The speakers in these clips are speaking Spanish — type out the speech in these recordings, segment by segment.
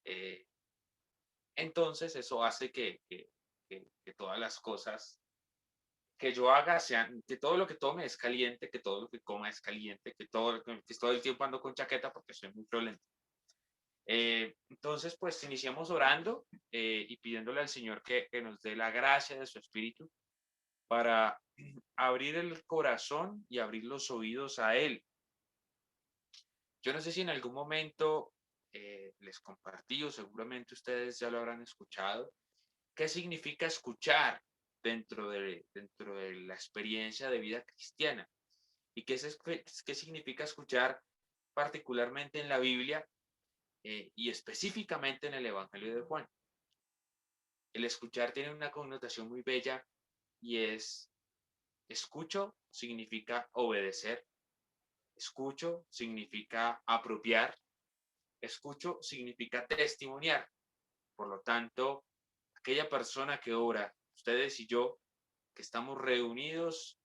Eh, entonces eso hace que todas las cosas que yo haga sean, que todo lo que tome es caliente, que todo lo que coma es caliente, que todo el tiempo ando con chaqueta porque soy muy violento. Entonces, pues iniciamos orando y pidiéndole al Señor que nos dé la gracia de su Espíritu para abrir el corazón y abrir los oídos a Él. Yo no sé si en algún momento les compartí o seguramente ustedes ya lo habrán escuchado. ¿Qué significa escuchar dentro de la experiencia de vida cristiana? ¿Y qué significa escuchar particularmente en la Biblia y específicamente en el Evangelio de Juan? El escuchar tiene una connotación muy bella y es escucho significa obedecer, escucho significa apropiar, escucho significa testimoniar. Por lo tanto, aquella persona que ora, ustedes y yo, que estamos reunidos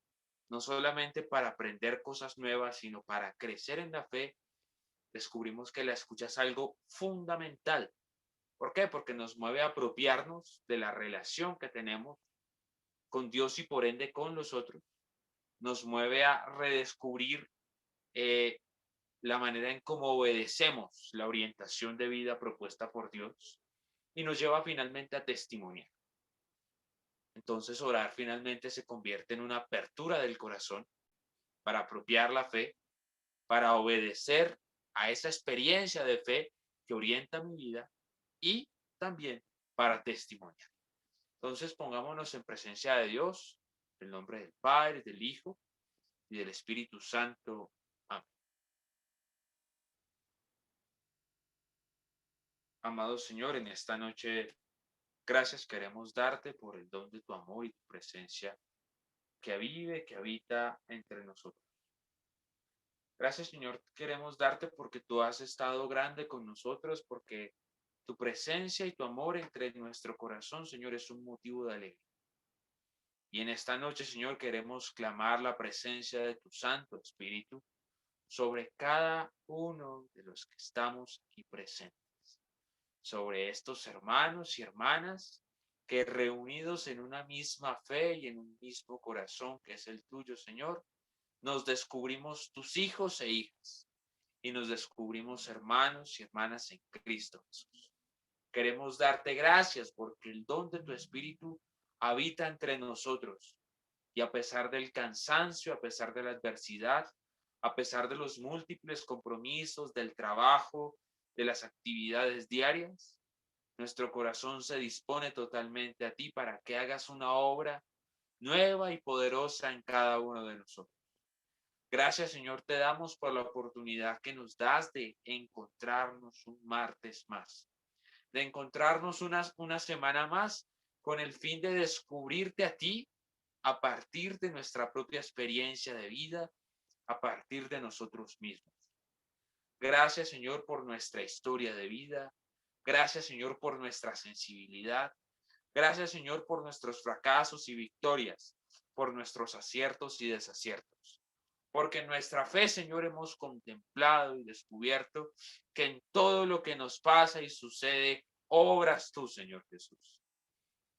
no solamente para aprender cosas nuevas, sino para crecer en la fe, descubrimos que la escucha es algo fundamental. ¿Por qué? Porque nos mueve a apropiarnos de la relación que tenemos con Dios y por ende con los otros. Nos mueve a redescubrir eh, la manera en cómo obedecemos la orientación de vida propuesta por Dios y nos lleva finalmente a testimoniar. Entonces orar finalmente se convierte en una apertura del corazón para apropiar la fe, para obedecer a esa experiencia de fe que orienta mi vida y también para testimoniar. Entonces pongámonos en presencia de Dios, en el nombre del Padre, del Hijo y del Espíritu Santo. Amén. Amado Señor, en esta noche, gracias queremos darte por el don de tu amor y tu presencia que vive, que habita entre nosotros. Gracias, Señor, queremos darte porque tú has estado grande con nosotros, porque tu presencia y tu amor entre nuestro corazón, Señor, es un motivo de alegría. Y en esta noche, Señor, queremos clamar la presencia de tu Santo Espíritu sobre cada uno de los que estamos aquí presentes, sobre estos hermanos y hermanas que reunidos en una misma fe y en un mismo corazón que es el tuyo, Señor, nos descubrimos tus hijos e hijas y nos descubrimos hermanos y hermanas en Cristo Jesús. Queremos darte gracias porque el don de tu Espíritu habita entre nosotros y a pesar del cansancio, a pesar de la adversidad, a pesar de los múltiples compromisos, del trabajo, de las actividades diarias, nuestro corazón se dispone totalmente a ti para que hagas una obra nueva y poderosa en cada uno de nosotros. Gracias, Señor, te damos por la oportunidad que nos das de encontrarnos un martes más, de encontrarnos una semana más con el fin de descubrirte a ti a partir de nuestra propia experiencia de vida, a partir de nosotros mismos. Gracias, Señor, por nuestra historia de vida. Gracias, Señor, por nuestra sensibilidad. Gracias, Señor, por nuestros fracasos y victorias, por nuestros aciertos y desaciertos. Porque en nuestra fe, Señor, hemos contemplado y descubierto que en todo lo que nos pasa y sucede, obras tú, Señor Jesús.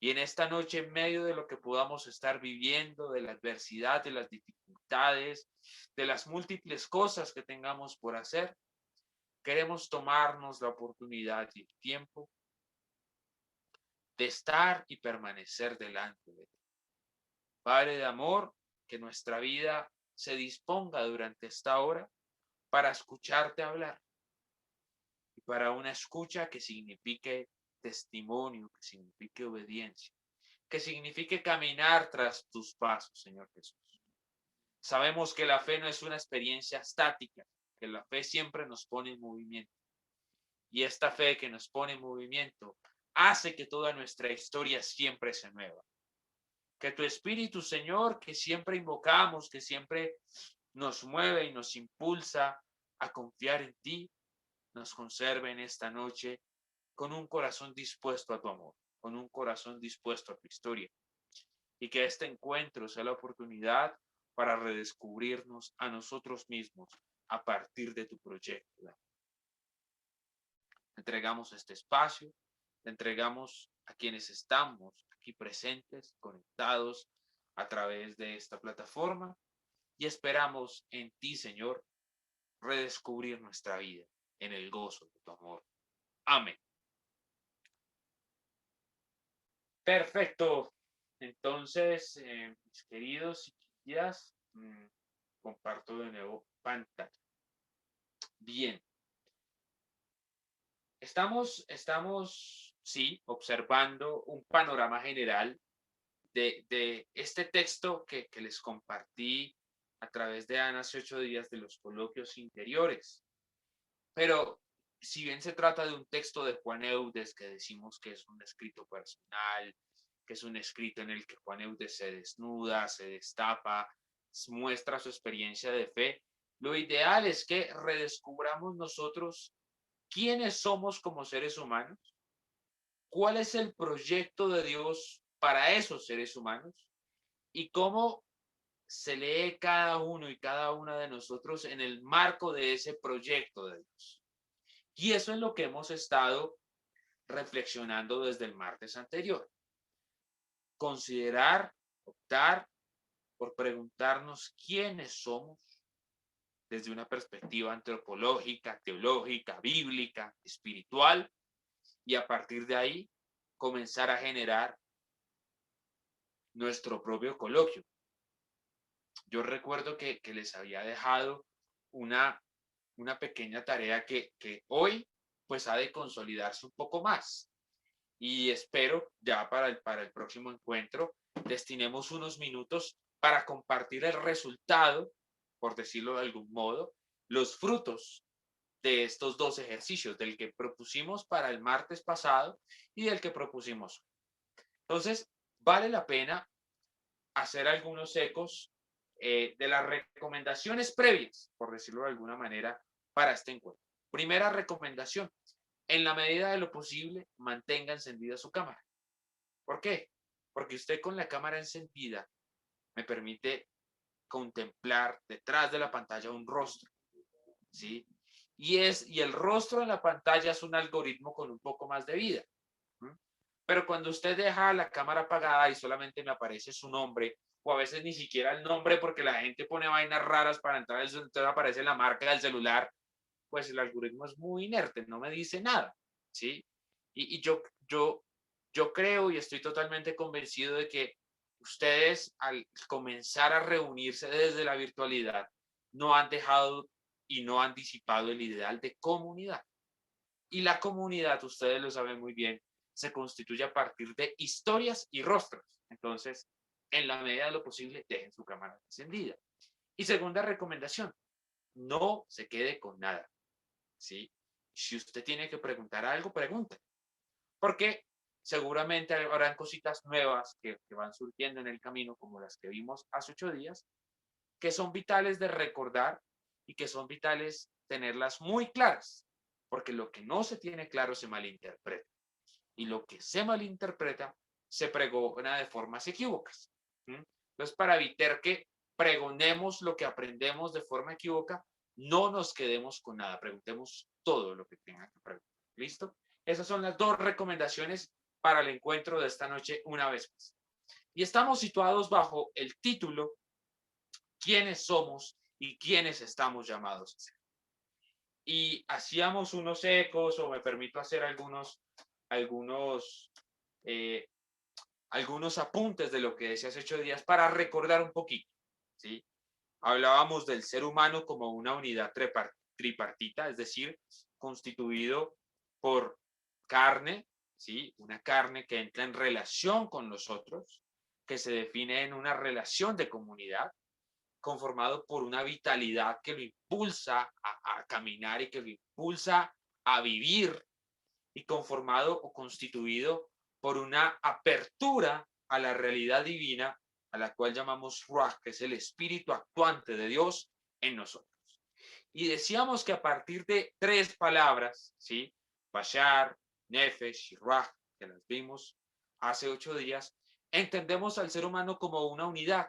Y en esta noche, en medio de lo que podamos estar viviendo, de la adversidad, de las dificultades, de las múltiples cosas que tengamos por hacer, queremos tomarnos la oportunidad y el tiempo de estar y permanecer delante de ti. Padre de amor, que nuestra vida se disponga durante esta hora para escucharte hablar y para una escucha que signifique testimonio, que signifique obediencia, que signifique caminar tras tus pasos, Señor Jesús. Sabemos que la fe no es una experiencia estática, que la fe siempre nos pone en movimiento. Y esta fe que nos pone en movimiento hace que toda nuestra historia siempre se mueva. Que tu Espíritu, Señor, que siempre invocamos, que siempre nos mueve y nos impulsa a confiar en ti, nos conserve en esta noche con un corazón dispuesto a tu amor, con un corazón dispuesto a tu historia. Y que este encuentro sea la oportunidad para redescubrirnos a nosotros mismos a partir de tu proyecto. entregamos este espacio, te entregamos a quienes estamos aquí presentes, conectados a través de esta plataforma y esperamos en ti, Señor, redescubrir nuestra vida en el gozo de tu amor. Amén. Perfecto. Entonces, mis queridos y queridas, comparto de nuevo pantalla. Bien. Sí, observando un panorama general de este texto que les compartí a través de Ana hace 8 días de los coloquios interiores. Pero si bien se trata de un texto de Juan Eudes, que decimos que es un escrito personal, que es un escrito en el que Juan Eudes se desnuda, se destapa, muestra su experiencia de fe, lo ideal es que redescubramos nosotros quiénes somos como seres humanos, cuál es el proyecto de Dios para esos seres humanos y cómo se lee cada uno y cada una de nosotros en el marco de ese proyecto de Dios. Y eso es lo que hemos estado reflexionando desde el martes anterior. Considerar, optar por preguntarnos quiénes somos desde una perspectiva antropológica, teológica, bíblica, espiritual, y a partir de ahí comenzar a generar nuestro propio coloquio. Yo recuerdo que les había dejado una, una pequeña tarea que hoy pues ha de consolidarse un poco más. Y espero ya para el próximo encuentro destinemos unos minutos para compartir el resultado, por decirlo de algún modo, los frutos de estos dos ejercicios, del que propusimos para el martes pasado y del que propusimos. Entonces, vale la pena hacer algunos ecos de las recomendaciones previas, por decirlo de alguna manera, para este encuentro. Primera recomendación, en la medida de lo posible, mantenga encendida su cámara. ¿Por qué? Porque usted con la cámara encendida me permite contemplar detrás de la pantalla un rostro, ¿sí? Y el rostro en la pantalla es un algoritmo con un poco más de vida. ¿Mm? Pero cuando usted deja la cámara apagada y solamente me aparece su nombre, o a veces ni siquiera el nombre porque la gente pone vainas raras para entrar, entonces aparece la marca del celular, pues el algoritmo es muy inerte, no me dice nada, ¿sí? Y yo creo y estoy totalmente convencido de que ustedes al comenzar a reunirse desde la virtualidad no han dejado y no han disipado el ideal de comunidad. Y la comunidad, ustedes lo saben muy bien, se constituye a partir de historias y rostros. Entonces, en la medida de lo posible, dejen su cámara encendida. Y segunda recomendación, no se quede con nada, ¿sí? Si usted tiene que preguntar algo, pregunte. Porque seguramente habrán cositas nuevas que van surgiendo en el camino, como las que vimos hace 8 días, que son vitales de recordar y que son vitales tenerlas muy claras, porque lo que no se tiene claro se malinterpreta y lo que se malinterpreta se pregona de formas equívocas. Entonces, para evitar que pregonemos lo que aprendemos de forma equívoca, no nos quedemos con nada, preguntemos todo lo que tengan que preguntar. ¿Listo? Esas son las dos recomendaciones para el encuentro de esta noche una vez más. Y estamos situados bajo el título quiénes somos y quiénes estamos llamados a ser. Y hacíamos unos ecos, o me permito hacer algunos, eh, algunos apuntes de lo que decía hace 8 días para recordar un poquito, ¿sí? Hablábamos del ser humano como una unidad tripartita, es decir, constituido por carne, ¿sí? Una carne que entra en relación con los otros, que se define en una relación de comunidad, conformado por una vitalidad que lo impulsa a caminar y que lo impulsa a vivir, y conformado o constituido por una apertura a la realidad divina, a la cual llamamos Ruach, que es el espíritu actuante de Dios en nosotros. Y decíamos que a partir de tres palabras, ¿sí? Bashar, Nefesh y Ruach, que las vimos hace 8 días, entendemos al ser humano como una unidad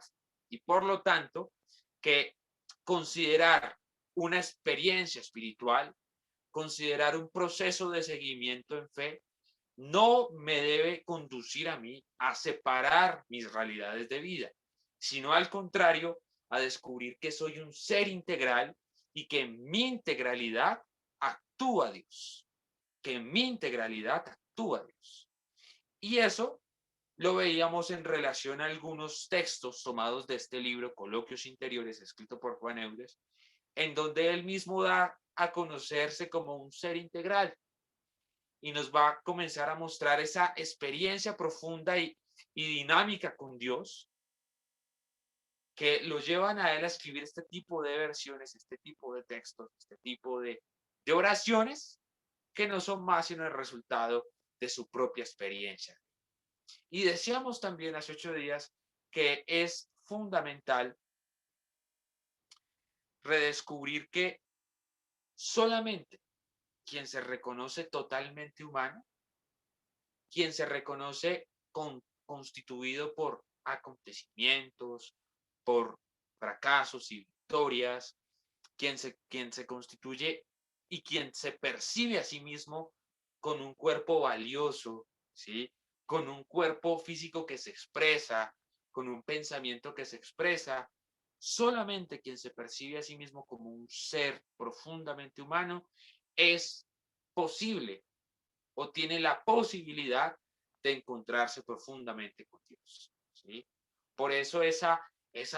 y por lo tanto que considerar una experiencia espiritual considerar un proceso de seguimiento en fe no me debe conducir a mí a separar mis realidades de vida, sino al contrario, a descubrir que soy un ser integral y que en mi integralidad actúa Dios, que en mi integralidad actúa Dios. Y eso lo veíamos en relación a algunos textos tomados de este libro, Coloquios Interiores, escrito por Juan Eudes, en donde él mismo da a conocerse como un ser integral y nos va a comenzar a mostrar esa experiencia profunda y dinámica con Dios que lo llevan a él a escribir este tipo de versiones, este tipo de textos, este tipo de oraciones que no son más sino el resultado de su propia experiencia. Y decíamos también hace 8 días que es fundamental redescubrir que solamente quien se reconoce totalmente humano, quien se reconoce constituido por acontecimientos, por fracasos y victorias, quien se constituye y quien se percibe a sí mismo con un cuerpo valioso, ¿sí? Con un cuerpo físico que se expresa, con un pensamiento que se expresa. Solamente quien se percibe a sí mismo como un ser profundamente humano es posible o tiene la posibilidad de encontrarse profundamente con Dios, ¿sí? Por eso esa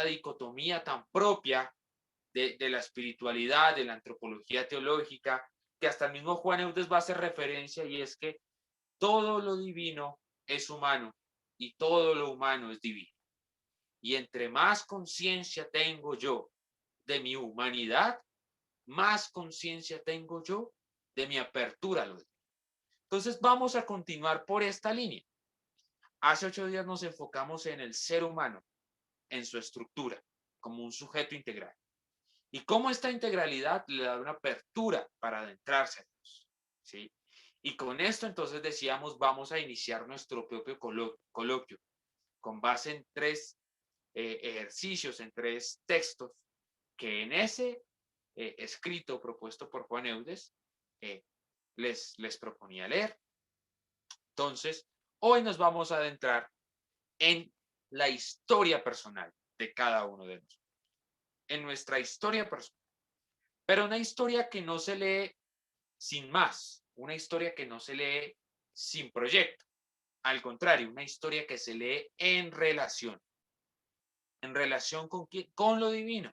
dicotomía tan propia de la espiritualidad, de la antropología teológica, que hasta el mismo Juan Eudes va a hacer referencia, y es que todo lo divino es humano y todo lo humano es divino. Y entre más conciencia tengo yo de mi humanidad, más conciencia tengo yo de mi apertura a lo divino. Entonces vamos a continuar por esta línea. Hace 8 días nos enfocamos en el ser humano, en su estructura, como un sujeto integral. Y cómo esta integralidad le da una apertura para adentrarse a Dios, ¿sí? Y con esto entonces decíamos, vamos a iniciar nuestro propio coloquio con base en 3 ejercicios, en 3 textos que en ese escrito propuesto por Juan Eudes les proponía leer. Entonces, hoy nos vamos a adentrar en la historia personal de cada uno de nosotros, en nuestra historia personal, pero una historia que no se lee sin más, una historia que no se lee sin proyecto, al contrario, una historia que se lee en relación con lo divino.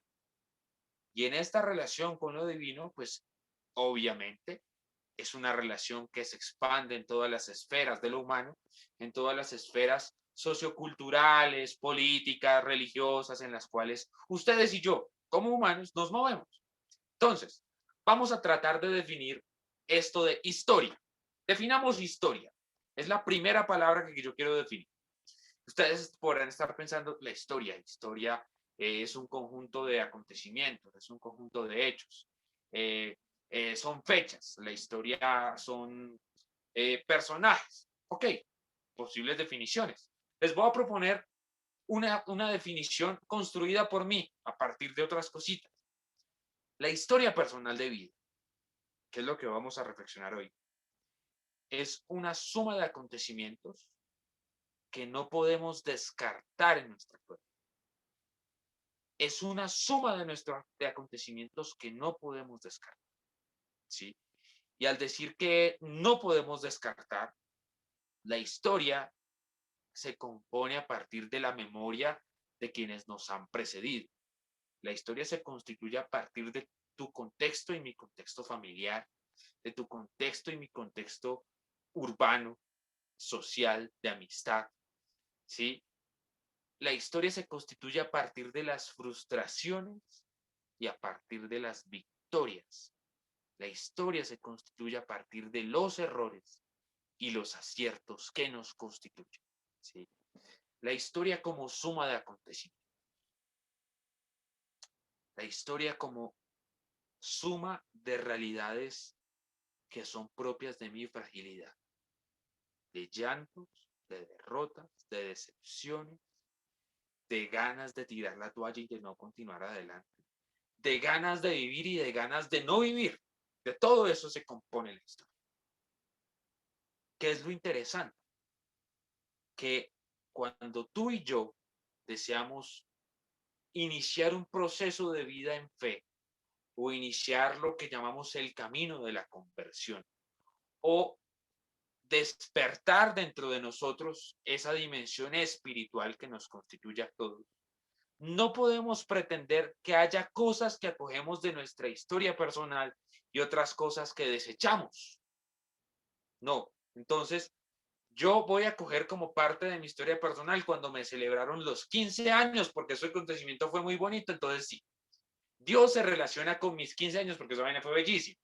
Y en esta relación con lo divino, pues obviamente es una relación que se expande en todas las esferas de lo humano, en todas las esferas socioculturales, políticas, religiosas, en las cuales ustedes y yo, como humanos, nos movemos. Entonces, vamos a tratar de definir esto de historia. Definamos historia. Es la primera palabra que yo quiero definir. Ustedes podrán estar pensando, la historia. Historia es un conjunto de acontecimientos, es un conjunto de hechos. Son fechas. La historia son personajes. Ok, posibles definiciones. Les voy a proponer una definición construida por mí a partir de otras cositas. La historia personal de vida, que es lo que vamos a reflexionar hoy, es una suma de acontecimientos que no podemos descartar en nuestra cuerpo. Es una suma de acontecimientos que no podemos descartar, ¿sí? Y al decir que no podemos descartar, la historia se compone a partir de la memoria de quienes nos han precedido. La historia se constituye a partir de tu contexto y mi contexto familiar, de tu contexto y mi contexto urbano, social, de amistad, ¿sí? La historia se constituye a partir de las frustraciones y a partir de las victorias. La historia se constituye a partir de los errores y los aciertos que nos constituyen, ¿sí? La historia como suma de acontecimientos. La historia como suma de realidades que son propias de mi fragilidad, de llantos, de derrotas, de decepciones, de ganas de tirar la toalla y de no continuar adelante, de ganas de vivir y de ganas de no vivir. De todo eso se compone la historia. ¿Qué es lo interesante? Que cuando tú y yo deseamos iniciar un proceso de vida en fe o iniciar lo que llamamos el camino de la conversión o despertar dentro de nosotros esa dimensión espiritual que nos constituye a todos, no podemos pretender que haya cosas que acogemos de nuestra historia personal y otras cosas que desechamos. No. Entonces, yo voy a coger como parte de mi historia personal cuando me celebraron los 15 años, porque ese acontecimiento fue muy bonito. Entonces, sí, Dios se relaciona con mis 15 años porque esa vaina fue bellísima.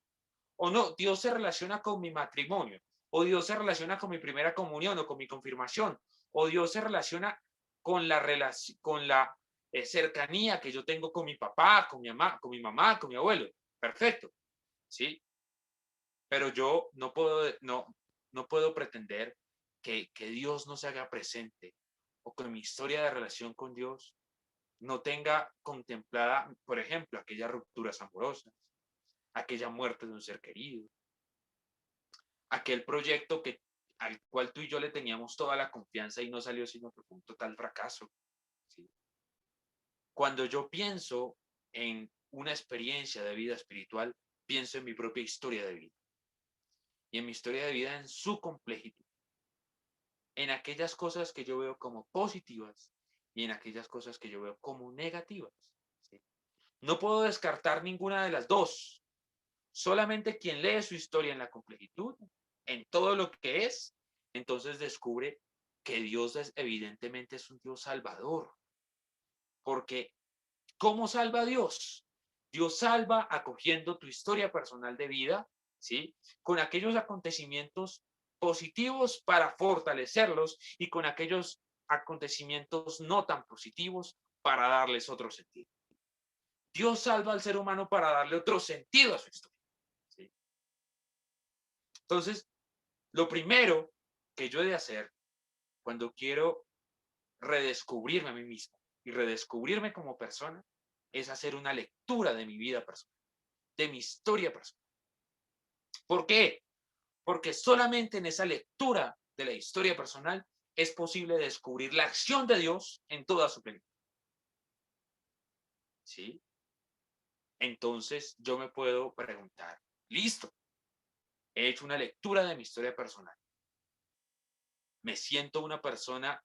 O no, Dios se relaciona con mi matrimonio, o Dios se relaciona con mi primera comunión o con mi confirmación, o Dios se relaciona con la cercanía que yo tengo con mi papá, con mi abuelo. Perfecto, ¿sí? Pero yo no puedo pretender que Dios no se haga presente o que mi historia de relación con Dios no tenga contemplada, por ejemplo, aquellas rupturas amorosas, aquella muerte de un ser querido, aquel proyecto al cual tú y yo le teníamos toda la confianza y no salió sino que fue un total fracaso. ¿Sí? Cuando yo pienso en una experiencia de vida espiritual, pienso en mi propia historia de vida y en mi historia de vida en su complejidad, en aquellas cosas que yo veo como positivas y en aquellas cosas que yo veo como negativas. ¿Sí? No puedo descartar ninguna de las dos. Solamente quien lee su historia en la complejitud, en todo lo que es, entonces descubre que Dios evidentemente es un Dios salvador. Porque, ¿cómo salva a Dios? Dios salva acogiendo tu historia personal de vida, ¿sí? Con aquellos acontecimientos positivos para fortalecerlos y con aquellos acontecimientos no tan positivos para darles otro sentido. Dios salva al ser humano para darle otro sentido a su historia. ¿Sí? Entonces, lo primero que yo he de hacer cuando quiero redescubrirme a mí mismo y redescubrirme como persona es hacer una lectura de mi vida personal, de mi historia personal. ¿Por qué? Porque solamente en esa lectura de la historia personal es posible descubrir la acción de Dios en toda su plenitud. ¿Sí? Entonces yo me puedo preguntar, listo, he hecho una lectura de mi historia personal. Me siento una persona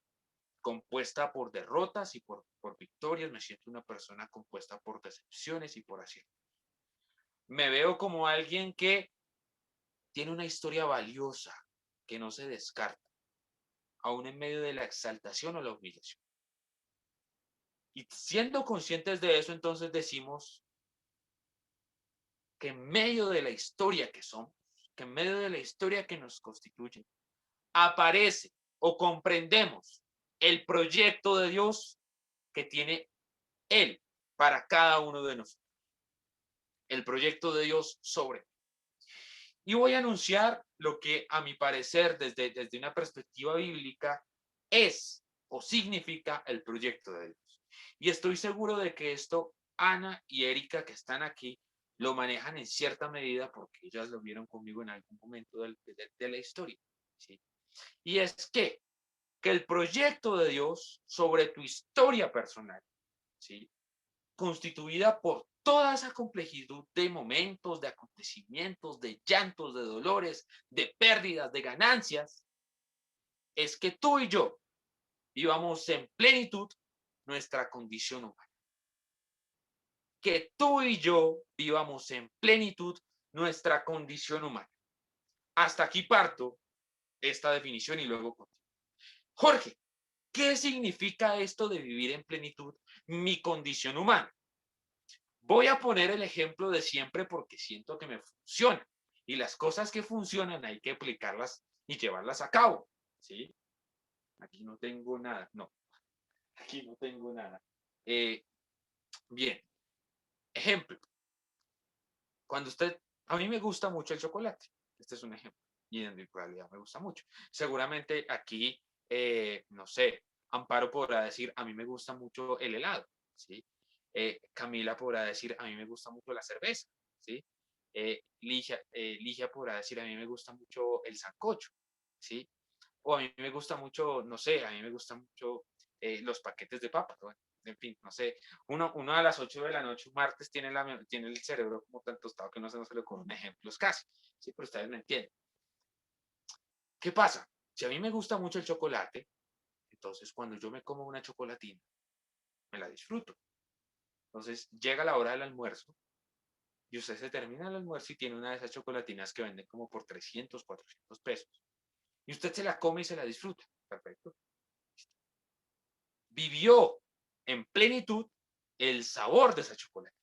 compuesta por derrotas y por victorias, me siento una persona compuesta por decepciones y por aciertos. Me veo como alguien que tiene una historia valiosa, que no se descarta, aún en medio de la exaltación o la humillación. Y siendo conscientes de eso, entonces decimos que en medio de la historia que somos, que en medio de la historia que nos constituye, aparece o comprendemos el proyecto de Dios que tiene Él para cada uno de nosotros. El proyecto de Dios sobre. Y voy a anunciar lo que a mi parecer desde una perspectiva bíblica es o significa el proyecto de Dios. Y estoy seguro de que esto Ana y Erika que están aquí lo manejan en cierta medida porque ellas lo vieron conmigo en algún momento de la historia. ¿Sí? Y es que el proyecto de Dios sobre tu historia personal, ¿sí? Constituida por toda esa complejidad de momentos, de acontecimientos, de llantos, de dolores, de pérdidas, de ganancias, es que tú y yo vivamos en plenitud nuestra condición humana. Que tú y yo vivamos en plenitud nuestra condición humana. Hasta aquí parto esta definición y luego continúo. Jorge, ¿qué significa esto de vivir en plenitud mi condición humana? Voy a poner el ejemplo de siempre porque siento que me funciona. Y las cosas que funcionan hay que aplicarlas y llevarlas a cabo. ¿Sí? Aquí no tengo nada. No, aquí no tengo nada. Eh, bien, ejemplo. Cuando a mí me gusta mucho el chocolate. Este es un ejemplo. Y en realidad me gusta mucho. Seguramente aquí, no sé, Amparo podrá decir, a mí me gusta mucho el helado. ¿Sí? Camila podrá decir, a mí me gusta mucho la cerveza. ¿Sí? Ligia podrá decir, a mí me gusta mucho el sancocho, ¿sí? O a mí me gusta mucho, no sé, a mí me gustan mucho los paquetes de papas, bueno, en fin, no sé, uno a las 8 de la noche, un martes, tiene el cerebro como tan tostado que no se le ocurren ejemplos casi, ¿sí? Pero ustedes me entienden. ¿Qué pasa? Si a mí me gusta mucho el chocolate, entonces cuando yo me como una chocolatina, me la disfruto. Entonces llega la hora del almuerzo y usted se termina el almuerzo y tiene una de esas chocolatinas que venden como por 300, 400 pesos. Y usted se la come y se la disfruta. Perfecto. Vivió en plenitud el sabor de esa chocolate.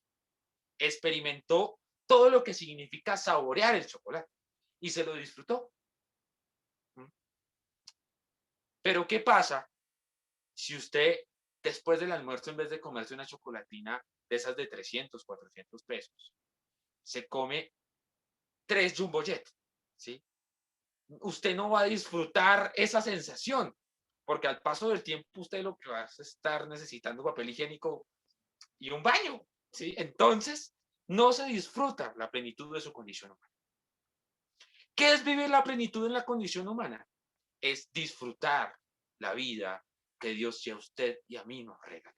Experimentó todo lo que significa saborear el chocolate y se lo disfrutó. Pero ¿qué pasa si usted después del almuerzo, en vez de comerse una chocolatina de esas de 300, 400 pesos, se come 3 Jumbo Jet? ¿Sí? Usted no va a disfrutar esa sensación, porque al paso del tiempo usted lo que va a estar necesitando papel higiénico y un baño, ¿sí? Entonces, no se disfruta la plenitud de su condición humana. ¿Qué es vivir la plenitud en la condición humana? Es disfrutar la vida que Dios y a usted y a mí nos regala.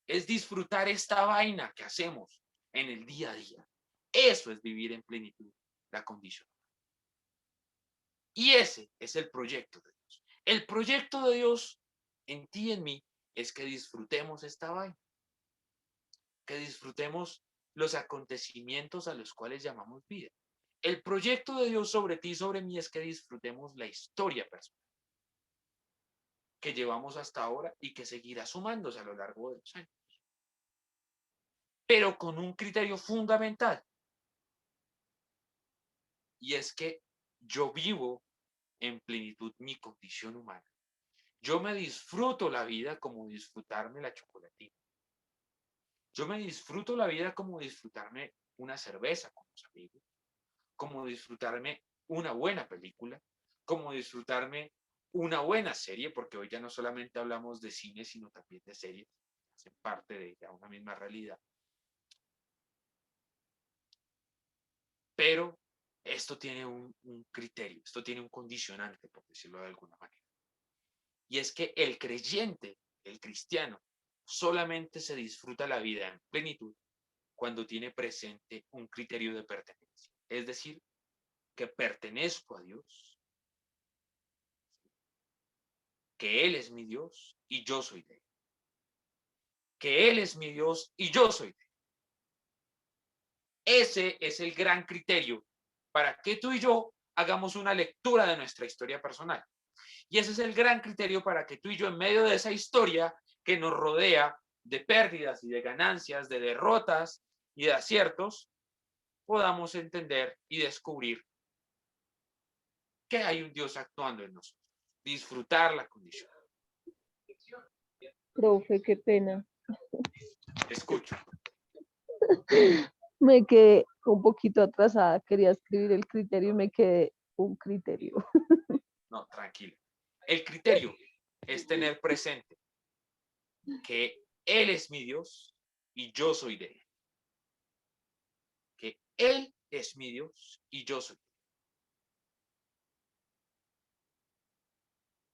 Es disfrutar esta vaina que hacemos en el día a día. Eso es vivir en plenitud la condición. Y ese es el proyecto de Dios. El proyecto de Dios en ti y en mí es que disfrutemos esta vaina, que disfrutemos los acontecimientos a los cuales llamamos vida. El proyecto de Dios sobre ti y sobre mí es que disfrutemos la historia personal que llevamos hasta ahora y que seguirá sumándose a lo largo de los años. Pero con un criterio fundamental, y es que yo vivo en plenitud mi condición humana. Yo me disfruto la vida como disfrutarme la chocolatina. Yo me disfruto la vida como disfrutarme una cerveza con los amigos, como disfrutarme una buena película, como disfrutarme una buena serie, porque hoy ya no solamente hablamos de cine, sino también de series, hacen parte de una misma realidad. Pero esto tiene un criterio, esto tiene un condicionante, por decirlo de alguna manera. Y es que el creyente, el cristiano, solamente se disfruta la vida en plenitud cuando tiene presente un criterio de pertenencia. Es decir, que pertenezco a Dios, que Él es mi Dios y yo soy de Él. Que Él es mi Dios y yo soy de Él. Ese es el gran criterio para que tú y yo hagamos una lectura de nuestra historia personal. Y ese es el gran criterio para que tú y yo, en medio de esa historia que nos rodea de pérdidas y de ganancias, de derrotas y de aciertos, podamos entender y descubrir que hay un Dios actuando en nosotros. Disfrutar la condición. Profe, qué pena. Escucho. Me quedé un poquito atrasada. Quería escribir el criterio y me quedé un criterio. No, tranquilo. El criterio es tener presente que Él es mi Dios y yo soy de Él. Que Él es mi Dios y yo soy de Él.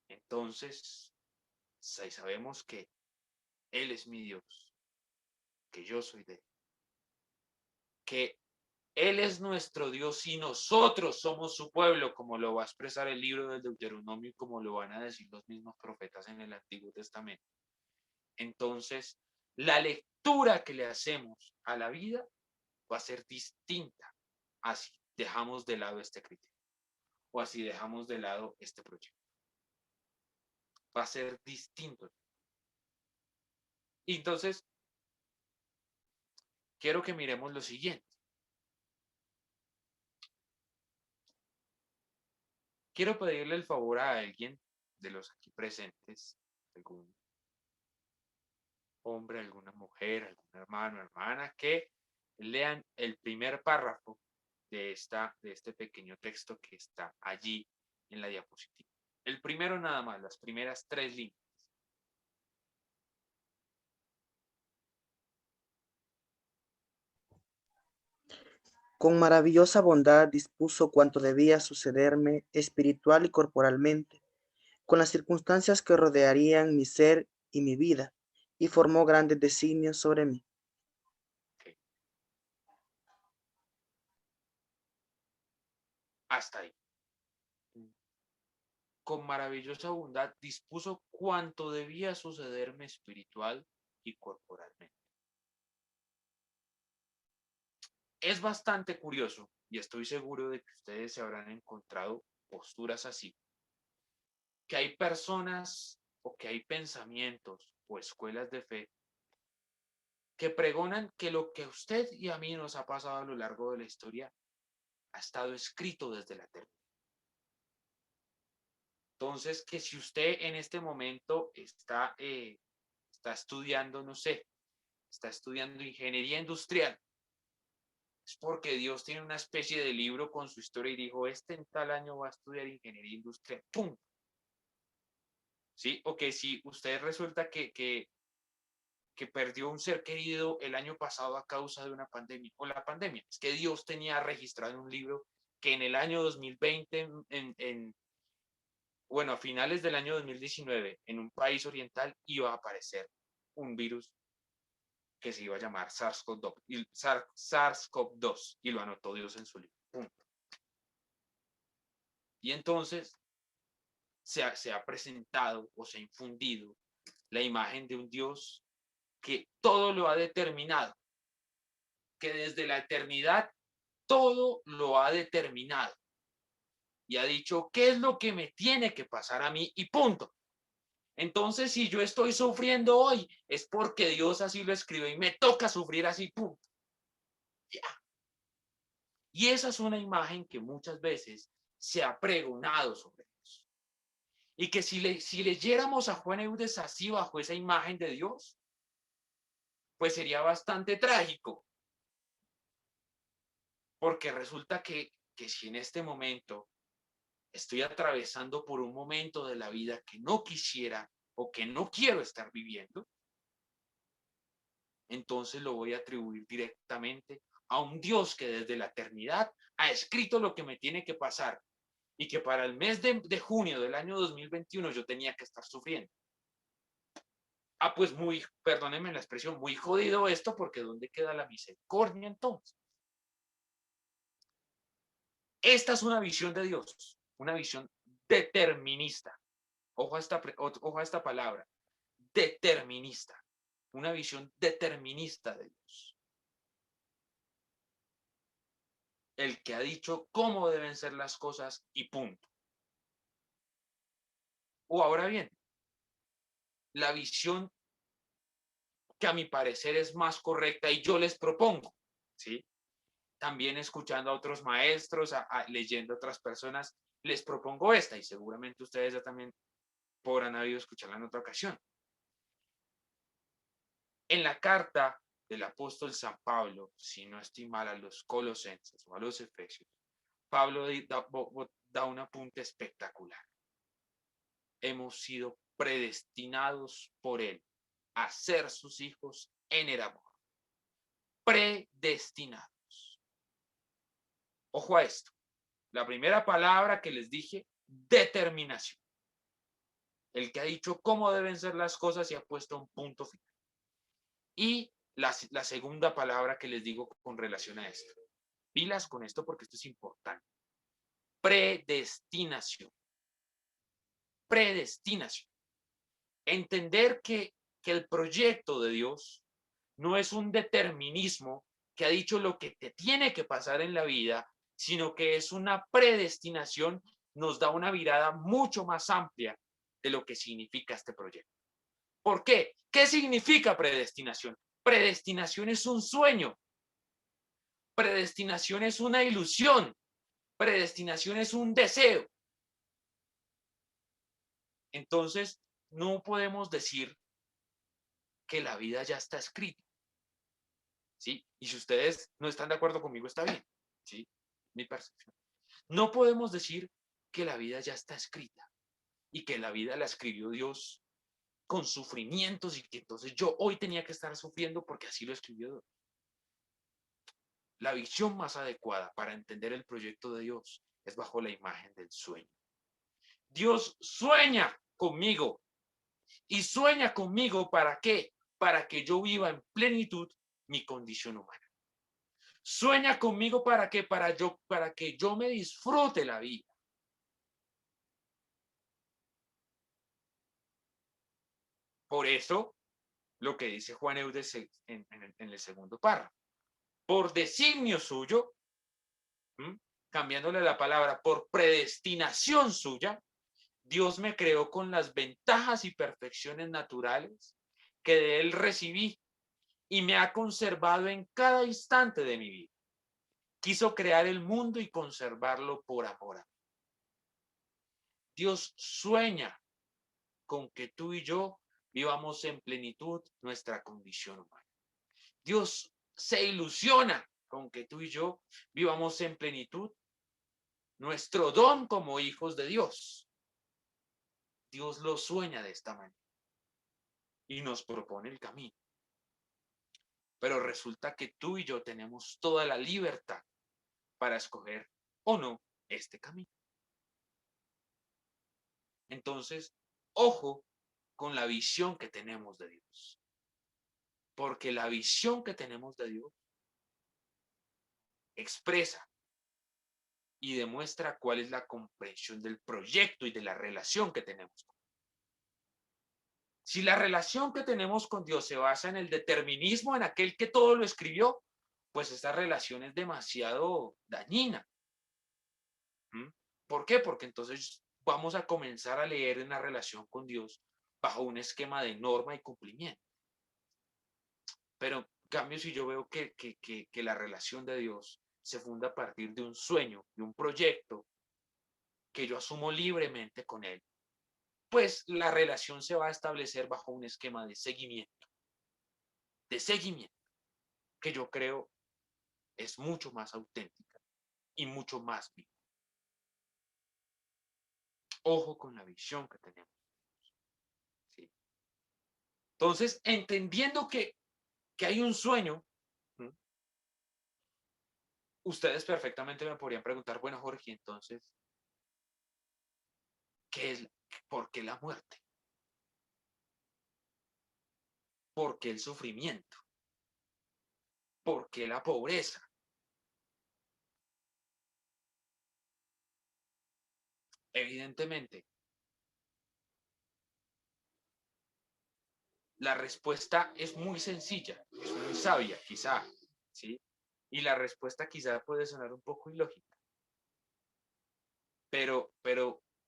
Entonces, si sabemos que Él es mi Dios, que yo soy de Él, que Él es nuestro Dios y nosotros somos su pueblo, como lo va a expresar el libro del Deuteronomio y como lo van a decir los mismos profetas en el Antiguo Testamento. Entonces, la lectura que le hacemos a la vida va a ser distinta así dejamos de lado este criterio o así dejamos de lado este proyecto. Va a ser distinto. Y entonces, quiero que miremos lo siguiente. Quiero pedirle el favor a alguien de los aquí presentes, algún hombre, alguna mujer, algún hermano, hermana, que lean el primer párrafo de este pequeño texto que está allí en la diapositiva. El primero nada más, las primeras 3 líneas. Con maravillosa bondad dispuso cuanto debía sucederme espiritual y corporalmente, con las circunstancias que rodearían mi ser y mi vida, y formó grandes designios sobre mí. Ok, hasta ahí. Con maravillosa bondad dispuso cuanto debía sucederme espiritual y corporalmente. Es bastante curioso, y estoy seguro de que ustedes se habrán encontrado posturas así, que hay personas o que hay pensamientos o escuelas de fe que pregonan que lo que a usted y a mí nos ha pasado a lo largo de la historia ha estado escrito desde la eternidad. Entonces, que si usted en este momento está estudiando, no sé, está estudiando ingeniería industrial, es porque Dios tiene una especie de libro con su historia y dijo, este en tal año va a estudiar ingeniería industrial, ¡pum! ¿Sí? O que si usted resulta que perdió un ser querido el año pasado a causa de una pandemia, o la pandemia, es que Dios tenía registrado en un libro que en el año 2020, bueno, a finales del año 2019, en un país oriental iba a aparecer un virus que se iba a llamar SARS-CoV-2 y lo anotó Dios en su libro. Punto. Y entonces se ha presentado o se ha infundido la imagen de un Dios que todo lo ha determinado, que desde la eternidad todo lo ha determinado y ha dicho qué es lo que me tiene que pasar a mí y punto. Entonces, si yo estoy sufriendo hoy, es porque Dios así lo escribió y me toca sufrir así, punto. Ya. Y esa es una imagen que muchas veces se ha pregonado sobre Dios. Y que si leyéramos a Juan Eudes así bajo esa imagen de Dios, pues sería bastante trágico. Porque resulta que si en este momento estoy atravesando por un momento de la vida que no quisiera o que no quiero estar viviendo, entonces lo voy a atribuir directamente a un Dios que desde la eternidad ha escrito lo que me tiene que pasar y que para el mes de junio del año 2021 yo tenía que estar sufriendo. Ah, pues perdónenme la expresión, muy jodido esto, porque ¿dónde queda la misericordia entonces? Esta es una visión de Dios, una visión determinista. Ojo a esta palabra, determinista, una visión determinista de Dios. El que ha dicho cómo deben ser las cosas y punto. O ahora bien, la visión que a mi parecer es más correcta y yo les propongo, ¿sí? También escuchando a otros maestros, leyendo a otras personas, les propongo esta y seguramente ustedes ya también podrán haber escucharla en otra ocasión. En la carta del apóstol San Pablo, si no estoy mal, a los colosenses o a los efesios, Pablo da un apunte espectacular. Hemos sido predestinados por él a ser sus hijos en el amor. Predestinados. Ojo a esto. La primera palabra que les dije, determinación. El que ha dicho cómo deben ser las cosas y ha puesto un punto final. Y la segunda palabra que les digo con relación a esto. Pilas con esto porque esto es importante. Predestinación. Predestinación. Entender que el proyecto de Dios no es un determinismo que ha dicho lo que te tiene que pasar en la vida, sino que es una predestinación, nos da una mirada mucho más amplia de lo que significa este proyecto. ¿Por qué? ¿Qué significa predestinación? Predestinación es un sueño. Predestinación es una ilusión. Predestinación es un deseo. Entonces, no podemos decir que la vida ya está escrita, ¿sí? Y si ustedes no están de acuerdo conmigo, está bien, ¿sí? Mi percepción. No podemos decir que la vida ya está escrita y que la vida la escribió Dios con sufrimientos y que entonces yo hoy tenía que estar sufriendo porque así lo escribió Dios. La visión más adecuada para entender el proyecto de Dios es bajo la imagen del sueño. Dios sueña conmigo. ¿Y sueña conmigo para qué? Para que yo viva en plenitud mi condición humana. Sueña conmigo para qué? Para que yo me disfrute la vida. Por eso, lo que dice Juan Eudes en el segundo párrafo. Por designio suyo, cambiándole la palabra, por predestinación suya, Dios me creó con las ventajas y perfecciones naturales que de Él recibí y me ha conservado en cada instante de mi vida. Quiso crear el mundo y conservarlo por amor a mí. Dios sueña con que tú y yo vivamos en plenitud nuestra condición humana. Dios se ilusiona con que tú y yo vivamos en plenitud nuestro don como hijos de Dios. Dios lo sueña de esta manera y nos propone el camino. Pero resulta que tú y yo tenemos toda la libertad para escoger o no este camino. Entonces, ojo con la visión que tenemos de Dios. Porque la visión que tenemos de Dios expresa y demuestra cuál es la comprensión del proyecto y de la relación que tenemos con Dios. Si la relación que tenemos con Dios se basa en el determinismo, en aquel que todo lo escribió, pues esta relación es demasiado dañina. ¿Por qué? Porque entonces vamos a comenzar a leer una relación con Dios bajo un esquema de norma y cumplimiento. Pero en cambio, si yo veo que la relación de Dios se funda a partir de un sueño, de un proyecto que yo asumo libremente con Él, pues la relación se va a establecer bajo un esquema de seguimiento, que yo creo es mucho más auténtica y mucho más viva. Ojo con la visión que tenemos. ¿Sí? Entonces, entendiendo que hay un sueño, ustedes perfectamente me podrían preguntar, bueno, Jorge, entonces, ¿por qué la muerte? ¿Por qué el sufrimiento? ¿Por qué la pobreza? Evidentemente, la respuesta es muy sencilla, es muy sabia, quizá, ¿sí? Y la respuesta quizá puede sonar un poco ilógica, pero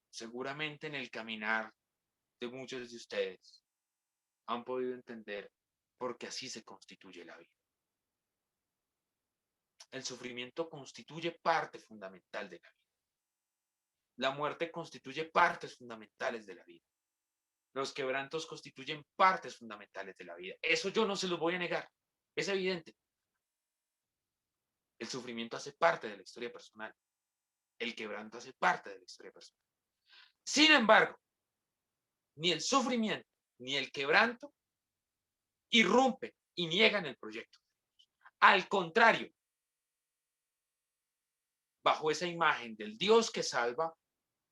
seguramente en el caminar de muchos de ustedes han podido entender por qué así se constituye la vida. El sufrimiento constituye parte fundamental de la vida. La muerte constituye partes fundamentales de la vida. Los quebrantos constituyen partes fundamentales de la vida. Eso yo no se los voy a negar. Es evidente. El sufrimiento hace parte de la historia personal. El quebranto hace parte de la historia personal. Sin embargo, ni el sufrimiento ni el quebranto irrumpen y niegan el proyecto. Al contrario, bajo esa imagen del Dios que salva,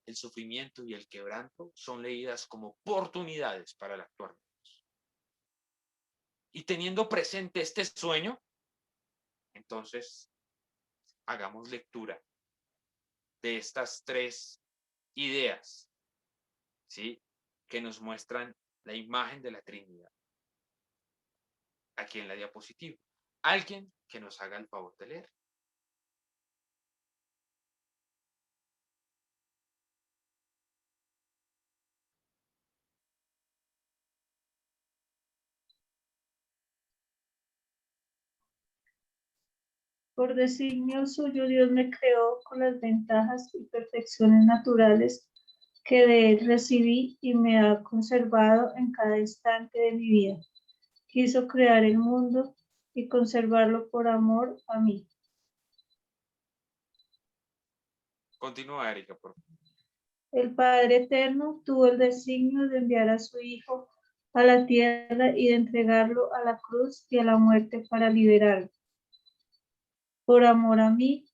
el sufrimiento y el quebranto son leídas como oportunidades para el actuar de Dios. Y teniendo presente este sueño, entonces hagamos lectura de estas tres ideas, ¿sí? Que nos muestran la imagen de la Trinidad. Aquí en la diapositiva. Alguien que nos haga el favor de leer. Por designio suyo, Dios me creó con las ventajas y perfecciones naturales que de Él recibí y me ha conservado en cada instante de mi vida. Quiso crear el mundo y conservarlo por amor a mí. Continúa, Erika, por favor. El Padre Eterno tuvo el designio de enviar a su Hijo a la tierra y de entregarlo a la cruz y a la muerte para liberarlo. Por amor a mí,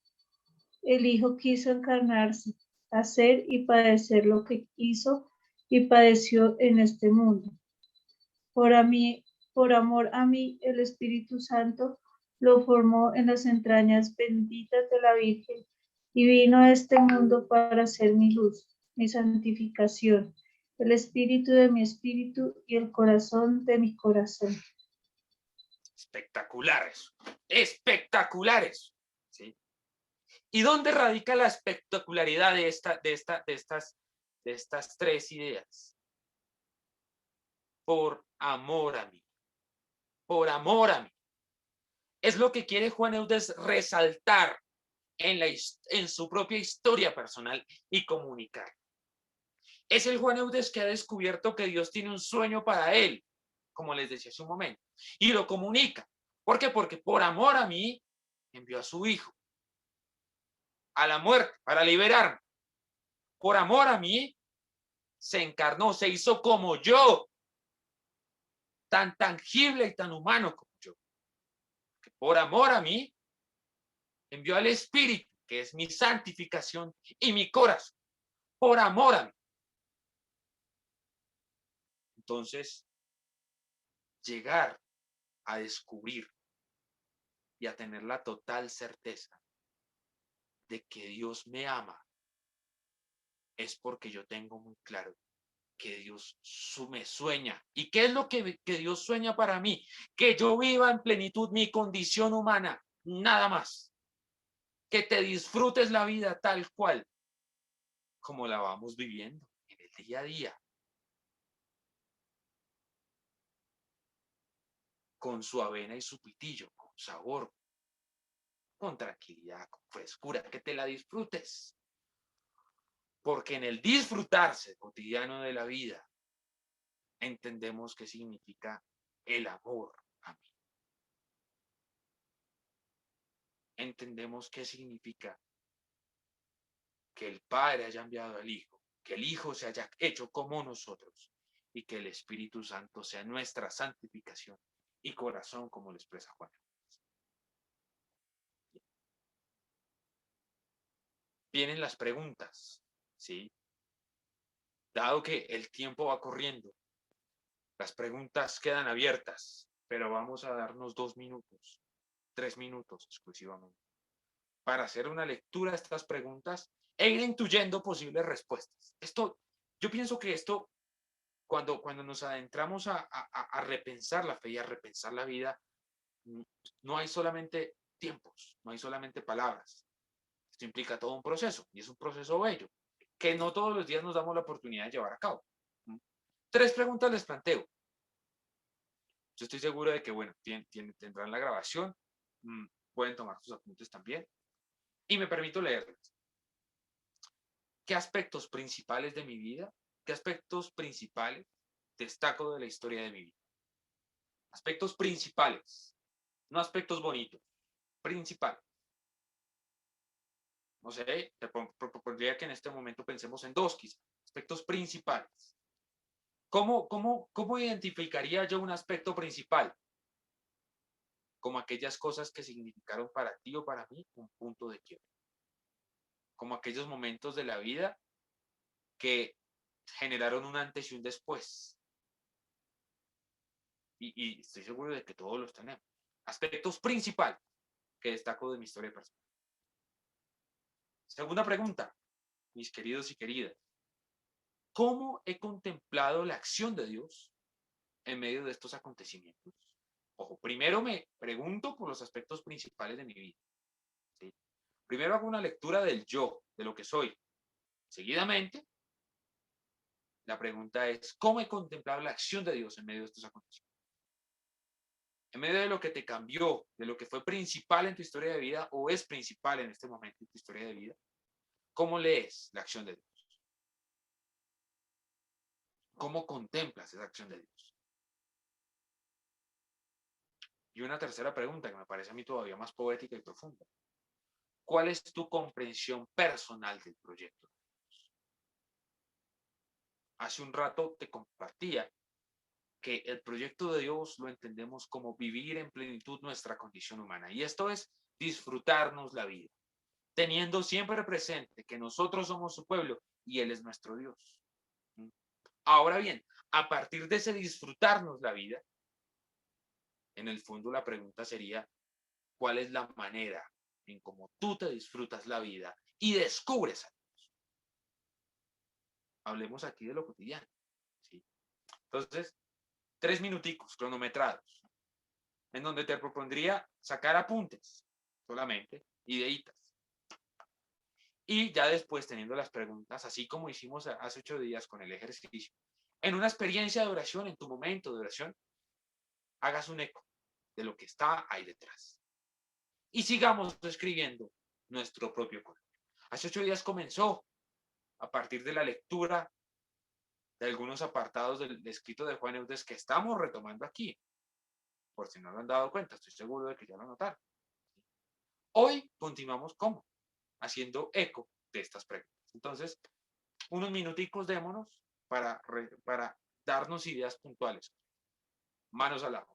el Hijo quiso encarnarse, hacer y padecer lo que hizo y padeció en este mundo. Por amor a mí, el Espíritu Santo lo formó en las entrañas benditas de la Virgen y vino a este mundo para ser mi luz, mi santificación, el espíritu de mi espíritu y el corazón de mi corazón. Espectaculares, espectaculares, ¿sí? ¿Y dónde radica la espectacularidad de estas tres ideas? Por amor a mí, por amor a mí. Es lo que quiere Juan Eudes resaltar en su propia historia personal y comunicar. Es el Juan Eudes que ha descubierto que Dios tiene un sueño para él, como les decía hace un momento, y lo comunica. ¿Por qué? Porque por amor a mí envió a su Hijo a la muerte para liberarme. Por amor a mí se encarnó, se hizo como yo, tan tangible y tan humano como yo. Por amor a mí envió al Espíritu, que es mi santificación y mi corazón. Por amor a mí. Entonces, llegar a descubrir y a tener la total certeza de que Dios me ama es porque yo tengo muy claro que Dios me sueña. ¿Y qué es lo que Dios sueña para mí? Que yo viva en plenitud mi condición humana, nada más. Que te disfrutes la vida tal cual como la vamos viviendo en el día a día. Con su avena y su pitillo, con sabor, con tranquilidad, con frescura, que te la disfrutes. Porque en el disfrutarse cotidiano de la vida, entendemos qué significa el amor a mí. Entendemos qué significa que el Padre haya enviado al Hijo, que el Hijo se haya hecho como nosotros y que el Espíritu Santo sea nuestra santificación y corazón, como lo expresa Juan. Vienen las preguntas, ¿sí? Dado que el tiempo va corriendo, las preguntas quedan abiertas, pero vamos a darnos 2 minutos, 3 minutos exclusivamente, para hacer una lectura de estas preguntas e ir intuyendo posibles respuestas. Yo pienso que esto, cuando nos adentramos a repensar la fe y a repensar la vida, no hay solamente tiempos, no hay solamente palabras. Esto implica todo un proceso, y es un proceso bello, que no todos los días nos damos la oportunidad de llevar a cabo. 3 preguntas les planteo. Yo estoy seguro de que, bueno, tendrán la grabación, pueden tomar sus apuntes también, y me permito leerles. ¿Qué aspectos principales de mi vida, qué aspectos principales destaco de la historia de mi vida? Aspectos principales, no aspectos bonitos, principales. No sé, te propondría que en este momento pensemos en 2, quizás, aspectos principales. ¿Cómo identificaría yo un aspecto principal? Como aquellas cosas que significaron para ti o para mí un punto de quiebre. Como aquellos momentos de la vida que generaron un antes y un después. Y estoy seguro de que todos los tenemos. Aspectos principales que destaco de mi historia personal. Segunda pregunta, mis queridos y queridas. ¿Cómo he contemplado la acción de Dios en medio de estos acontecimientos? Ojo, primero me pregunto por los aspectos principales de mi vida. ¿Sí? Primero hago una lectura del yo, de lo que soy. Seguidamente, la pregunta es, ¿cómo he contemplado la acción de Dios en medio de estos acontecimientos? En medio de lo que te cambió, de lo que fue principal en tu historia de vida o es principal en este momento en tu historia de vida, ¿cómo lees la acción de Dios? ¿Cómo contemplas esa acción de Dios? Y una tercera pregunta que me parece a mí todavía más poética y profunda. ¿Cuál es tu comprensión personal del proyecto? Hace un rato te compartía que el proyecto de Dios lo entendemos como vivir en plenitud nuestra condición humana. Y esto es disfrutarnos la vida, teniendo siempre presente que nosotros somos su pueblo y Él es nuestro Dios. Ahora bien, a partir de ese disfrutarnos la vida, en el fondo la pregunta sería, ¿cuál es la manera en cómo tú te disfrutas la vida y descubres a Dios? Hablemos aquí de lo cotidiano, ¿sí? Entonces, 3 minuticos cronometrados, en donde te propondría sacar apuntes solamente, ideitas. Y ya después, teniendo las preguntas, así como hicimos hace 8 días con el ejercicio, en una experiencia de oración, en tu momento de oración, hagas un eco de lo que está ahí detrás. Y sigamos escribiendo nuestro propio código. Hace 8 días comenzó, a partir de la lectura de algunos apartados del escrito de Juan Eudes que estamos retomando aquí, por si no lo han dado cuenta, estoy seguro de que ya lo notaron. Hoy continuamos como haciendo eco de estas preguntas. Entonces, unos minuticos démonos para darnos ideas puntuales. Manos al agua.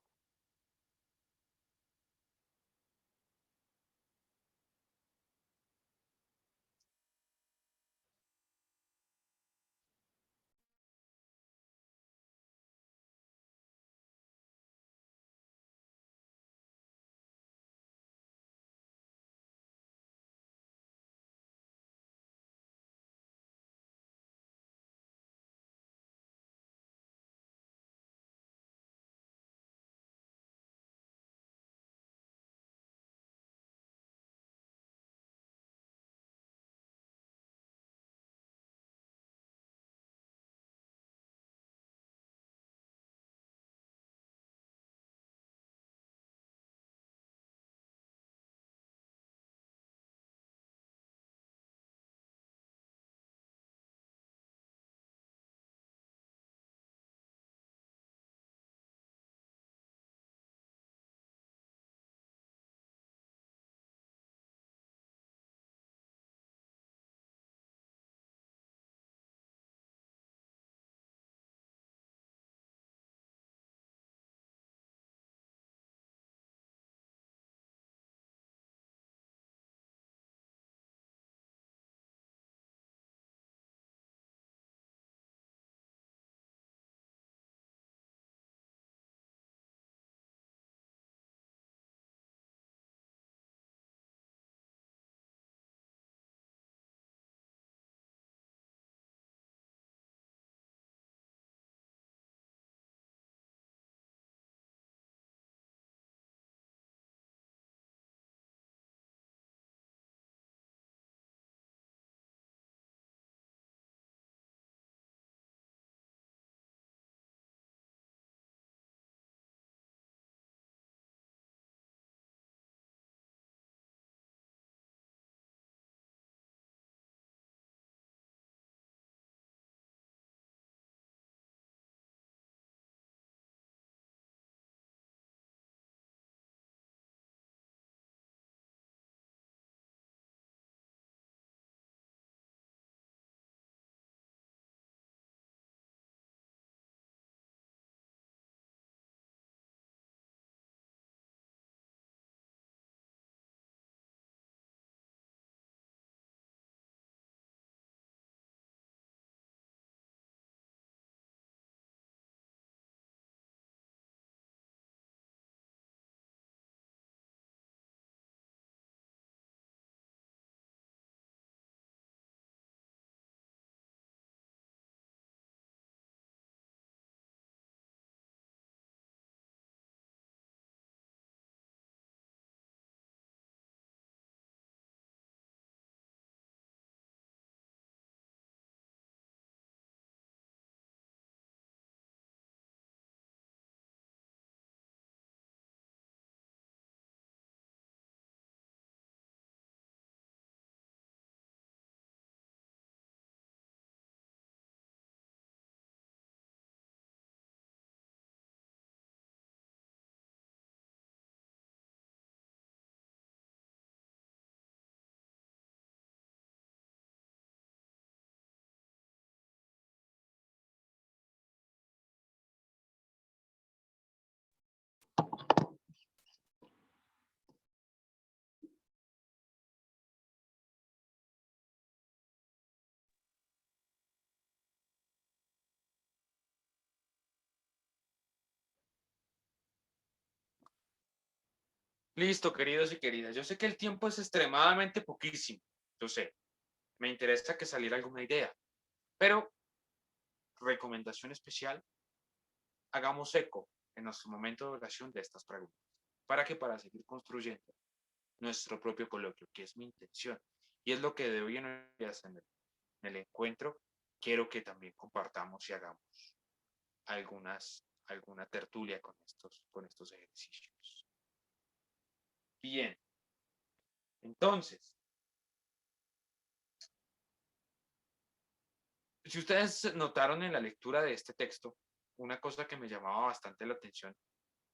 Listo, queridos y queridas. Yo sé que el tiempo es extremadamente poquísimo. Yo sé. Me interesa que saliera alguna idea. Pero, recomendación especial, hagamos eco en nuestro momento de oración de estas preguntas. Para seguir construyendo nuestro propio coloquio, que es mi intención. Y es lo que de hoy en el encuentro, quiero que también compartamos y hagamos alguna tertulia con estos ejercicios. Bien, entonces, si ustedes notaron en la lectura de este texto, una cosa que me llamaba bastante la atención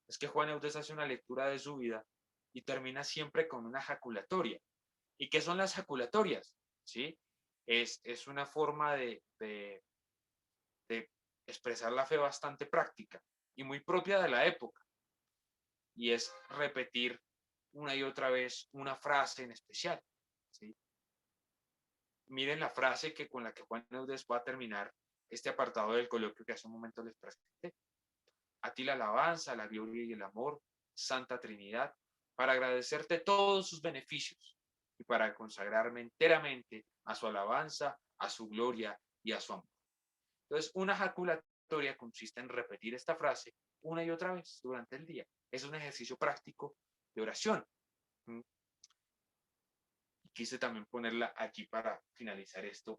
es que Juan Eudes hace una lectura de su vida y termina siempre con una jaculatoria. ¿Y qué son las jaculatorias? ¿Sí? Es una forma de expresar la fe bastante práctica y muy propia de la época. Y es repetir una y otra vez una frase en especial. ¿Sí? Miren la frase con la que Juan Eudes va a terminar este apartado del coloquio que hace un momento les presenté. A ti la alabanza, la gloria y el amor, Santa Trinidad, para agradecerte todos sus beneficios y para consagrarme enteramente a su alabanza, a su gloria y a su amor. Entonces, una jaculatoria consiste en repetir esta frase una y otra vez durante el día. Es un ejercicio práctico de oración. Y quise también ponerla aquí para finalizar esta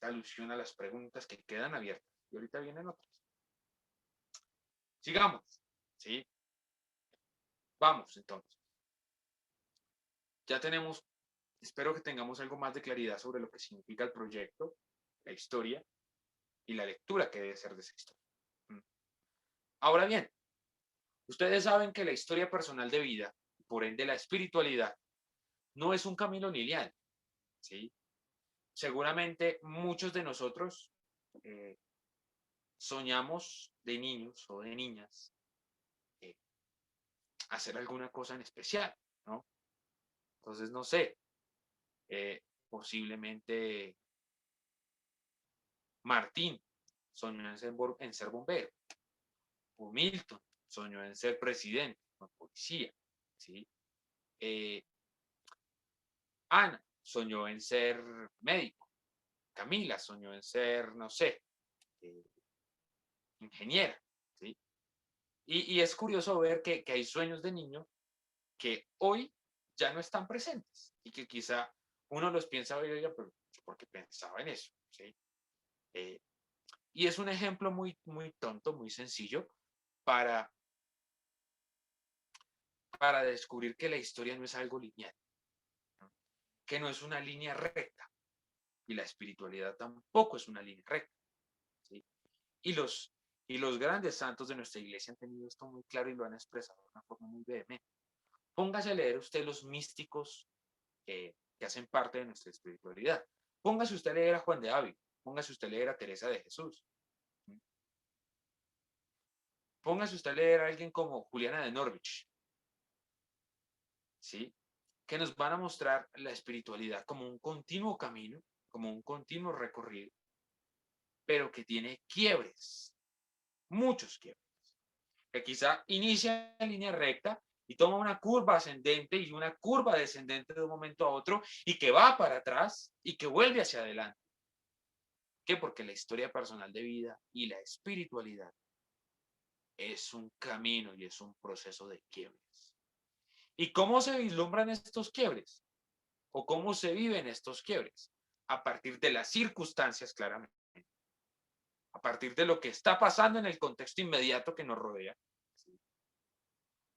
alusión a las preguntas que quedan abiertas. Y ahorita vienen otras. Sigamos. ¿Sí? Vamos, entonces. Ya tenemos, espero que tengamos algo más de claridad sobre lo que significa el proyecto, la historia y la lectura que debe ser de esa historia. Ahora bien, ustedes saben que la historia personal de vida, por ende la espiritualidad, no es un camino lineal, ¿sí? Seguramente muchos de nosotros soñamos de niños o de niñas hacer alguna cosa en especial, ¿no? Entonces, no sé, posiblemente Martín soñó en ser bombero, o Milton soñó en ser presidente o policía, ¿sí? Ana soñó en ser médico, Camila soñó en ser, no sé, eh, ingeniera, ¿sí? Y es curioso ver que hay sueños de niño que hoy ya no están presentes y que quizá uno los piensa hoy, oiga, pero porque pensaba en eso, ¿sí? Eh, y es un ejemplo muy, muy tonto, muy sencillo para, para descubrir que la historia no es algo lineal, ¿no? Que no es una línea recta y la espiritualidad tampoco es una línea recta, ¿sí? Y y los grandes santos de nuestra iglesia han tenido esto muy claro y lo han expresado de una forma muy vehemente. Póngase a leer usted los místicos que hacen parte de nuestra espiritualidad. Póngase usted a leer a Juan de Ávila, póngase usted a leer a Teresa de Jesús, póngase usted a leer a alguien como Juliana de Norwich, ¿sí? Que nos van a mostrar la espiritualidad como un continuo camino, como un continuo recorrido, pero que tiene quiebres, muchos quiebres, que quizá inicia en línea recta y toma una curva ascendente y una curva descendente de un momento a otro y que va para atrás y que vuelve hacia adelante. ¿Qué? Porque la historia personal de vida y la espiritualidad es un camino y es un proceso de quiebres. ¿Y cómo se vislumbran estos quiebres? ¿O cómo se viven estos quiebres? A partir de las circunstancias, claramente. A partir de lo que está pasando en el contexto inmediato que nos rodea.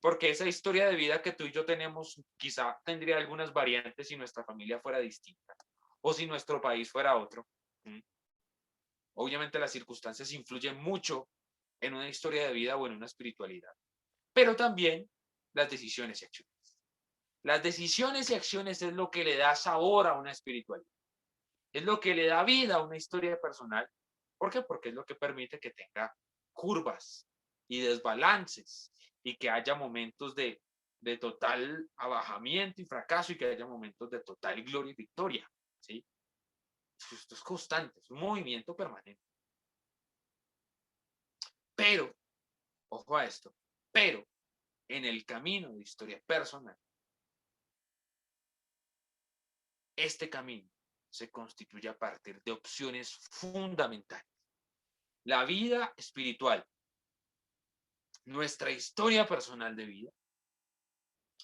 Porque esa historia de vida que tú y yo tenemos quizá tendría algunas variantes si nuestra familia fuera distinta o si nuestro país fuera otro. Obviamente las circunstancias influyen mucho en una historia de vida o en una espiritualidad, pero también las decisiones y acciones. Las decisiones y acciones es lo que le da sabor a una espiritualidad, es lo que le da vida a una historia personal. ¿Por qué? Porque es lo que permite que tenga curvas y desbalances y que haya momentos de total abajamiento y fracaso y que haya momentos de total gloria y victoria. ¿Sí? Esto es constante, es un movimiento permanente. Pero, ojo a esto, pero en el camino de historia personal, este camino se constituye a partir de opciones fundamentales. La vida espiritual, nuestra historia personal de vida,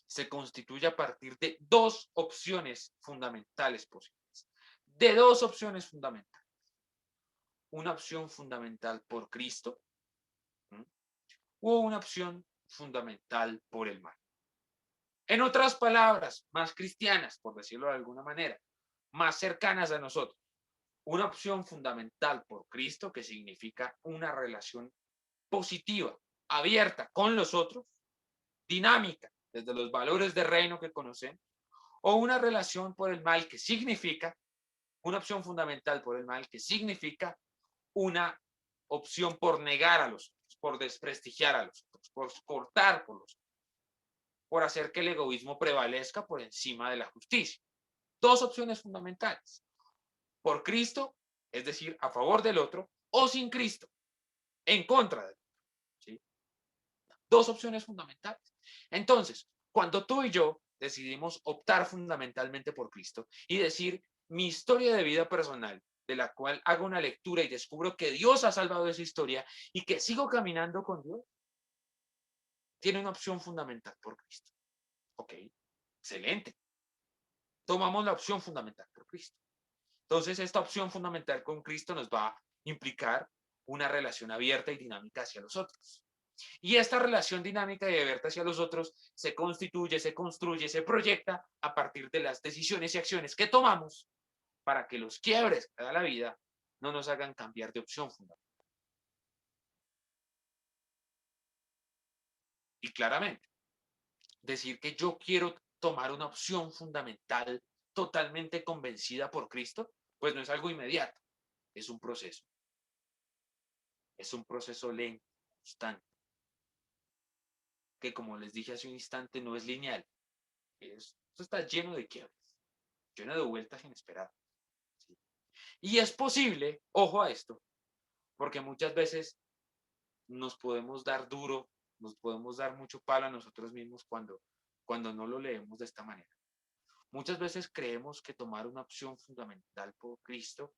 se constituye a partir de dos opciones fundamentales posibles. De dos opciones fundamentales. Una opción fundamental por Cristo, ¿sí? O una opción fundamental por el mal. En otras palabras, más cristianas, por decirlo de alguna manera, más cercanas a nosotros. Una opción fundamental por Cristo, que significa una relación positiva, abierta con los otros, dinámica, desde los valores de reino que conocemos, o una relación por el mal, que significa, una opción fundamental por el mal, que significa una opción por negar a los otros, por desprestigiar a los otros, por cortar por los otros, por hacer que el egoísmo prevalezca por encima de la justicia. Dos opciones fundamentales. Por Cristo, es decir, a favor del otro, o sin Cristo, en contra del otro. ¿Sí? Dos opciones fundamentales. Entonces, cuando tú y yo decidimos optar fundamentalmente por Cristo y decir mi historia de vida personal, de la cual hago una lectura y descubro que Dios ha salvado esa historia y que sigo caminando con Dios, tiene una opción fundamental por Cristo. Ok, excelente. Tomamos la opción fundamental por Cristo. Entonces, esta opción fundamental con Cristo nos va a implicar una relación abierta y dinámica hacia los otros. Y esta relación dinámica y abierta hacia los otros se constituye, se construye, se proyecta a partir de las decisiones y acciones que tomamos para que los quiebres que da la vida no nos hagan cambiar de opción fundamental. Y claramente, decir que yo quiero tomar una opción fundamental totalmente convencida por Cristo, pues no es algo inmediato, es un proceso. Es un proceso lento, constante, que como les dije hace un instante, no es lineal. Esto está lleno de quiebres, lleno de vueltas inesperadas. ¿Sí? Y es posible, ojo a esto, porque muchas veces nos podemos dar duro, nos podemos dar mucho palo a nosotros mismos cuando no lo leemos de esta manera. Muchas veces creemos que tomar una opción fundamental por Cristo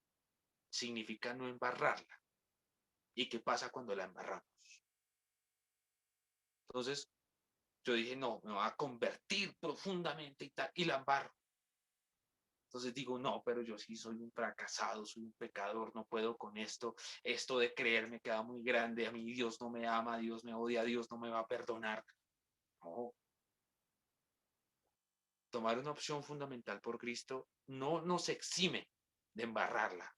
significa no embarrarla. ¿Y qué pasa cuando la embarramos? Entonces, yo dije, no, me va a convertir profundamente y tal, y la embarro. Entonces digo, no, pero yo sí soy un fracasado, soy un pecador, no puedo con esto. Esto de creer me queda muy grande. A mí Dios no me ama, Dios me odia, Dios no me va a perdonar. No. Tomar una opción fundamental por Cristo no nos exime de embarrarla.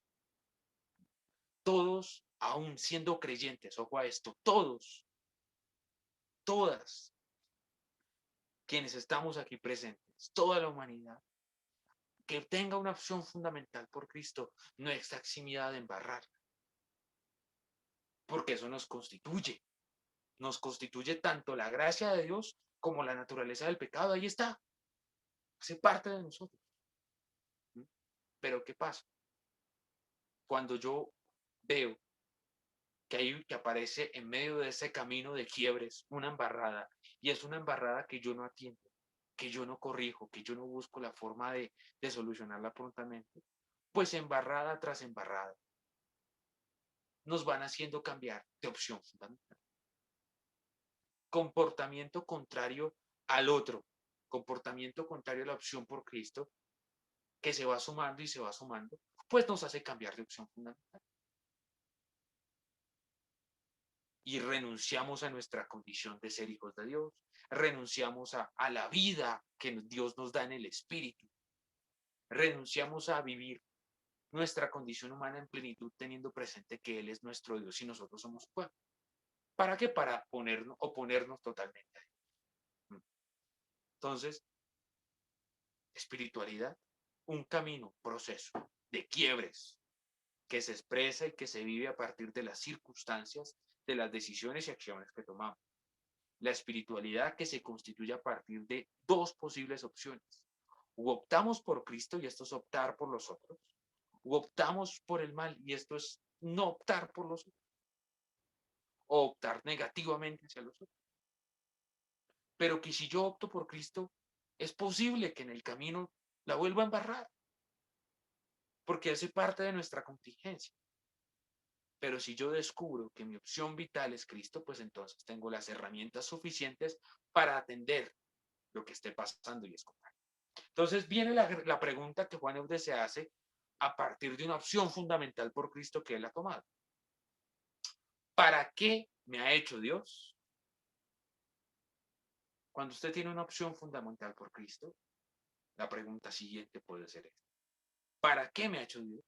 Todos, aún siendo creyentes, ojo a esto, todos, todas, quienes estamos aquí presentes, toda la humanidad, que tenga una opción fundamental por Cristo, no está eximida de embarrarla. Porque eso nos constituye tanto la gracia de Dios como la naturaleza del pecado. Ahí está, hace parte de nosotros. Pero ¿qué pasa? Cuando yo veo que aparece en medio de ese camino de quiebres una embarrada, y es una embarrada que yo no atiendo, que yo no corrijo, que yo no busco la forma de solucionarla prontamente, pues embarrada tras embarrada nos van haciendo cambiar de opción fundamental. Comportamiento contrario al otro, comportamiento contrario a la opción por Cristo, que se va sumando y se va sumando, pues nos hace cambiar de opción fundamental. Y renunciamos a nuestra condición de ser hijos de Dios, renunciamos a la vida que Dios nos da en el Espíritu, renunciamos a vivir nuestra condición humana en plenitud teniendo presente que Él es nuestro Dios y nosotros somos su pueblo. ¿Para qué? Para oponernos totalmente a Él. Entonces, espiritualidad, un camino, proceso de quiebres que se expresa y que se vive a partir de las circunstancias, de las decisiones y acciones que tomamos. La espiritualidad que se constituye a partir de dos posibles opciones. O optamos por Cristo y esto es optar por los otros, o optamos por el mal y esto es no optar por los otros, o optar negativamente hacia los otros. pero que si yo opto por Cristo, es posible que en el camino la vuelva a embarrar, porque hace parte de nuestra contingencia. Pero si yo descubro que mi opción vital es Cristo, pues entonces tengo las herramientas suficientes para atender lo que esté pasando y escoger. Entonces viene la pregunta que Juan Eudes se hace a partir de una opción fundamental por Cristo que él ha tomado. ¿Para qué me ha hecho Dios? Cuando usted tiene una opción fundamental por Cristo, la pregunta siguiente puede ser esta. ¿Para qué me ha hecho Dios?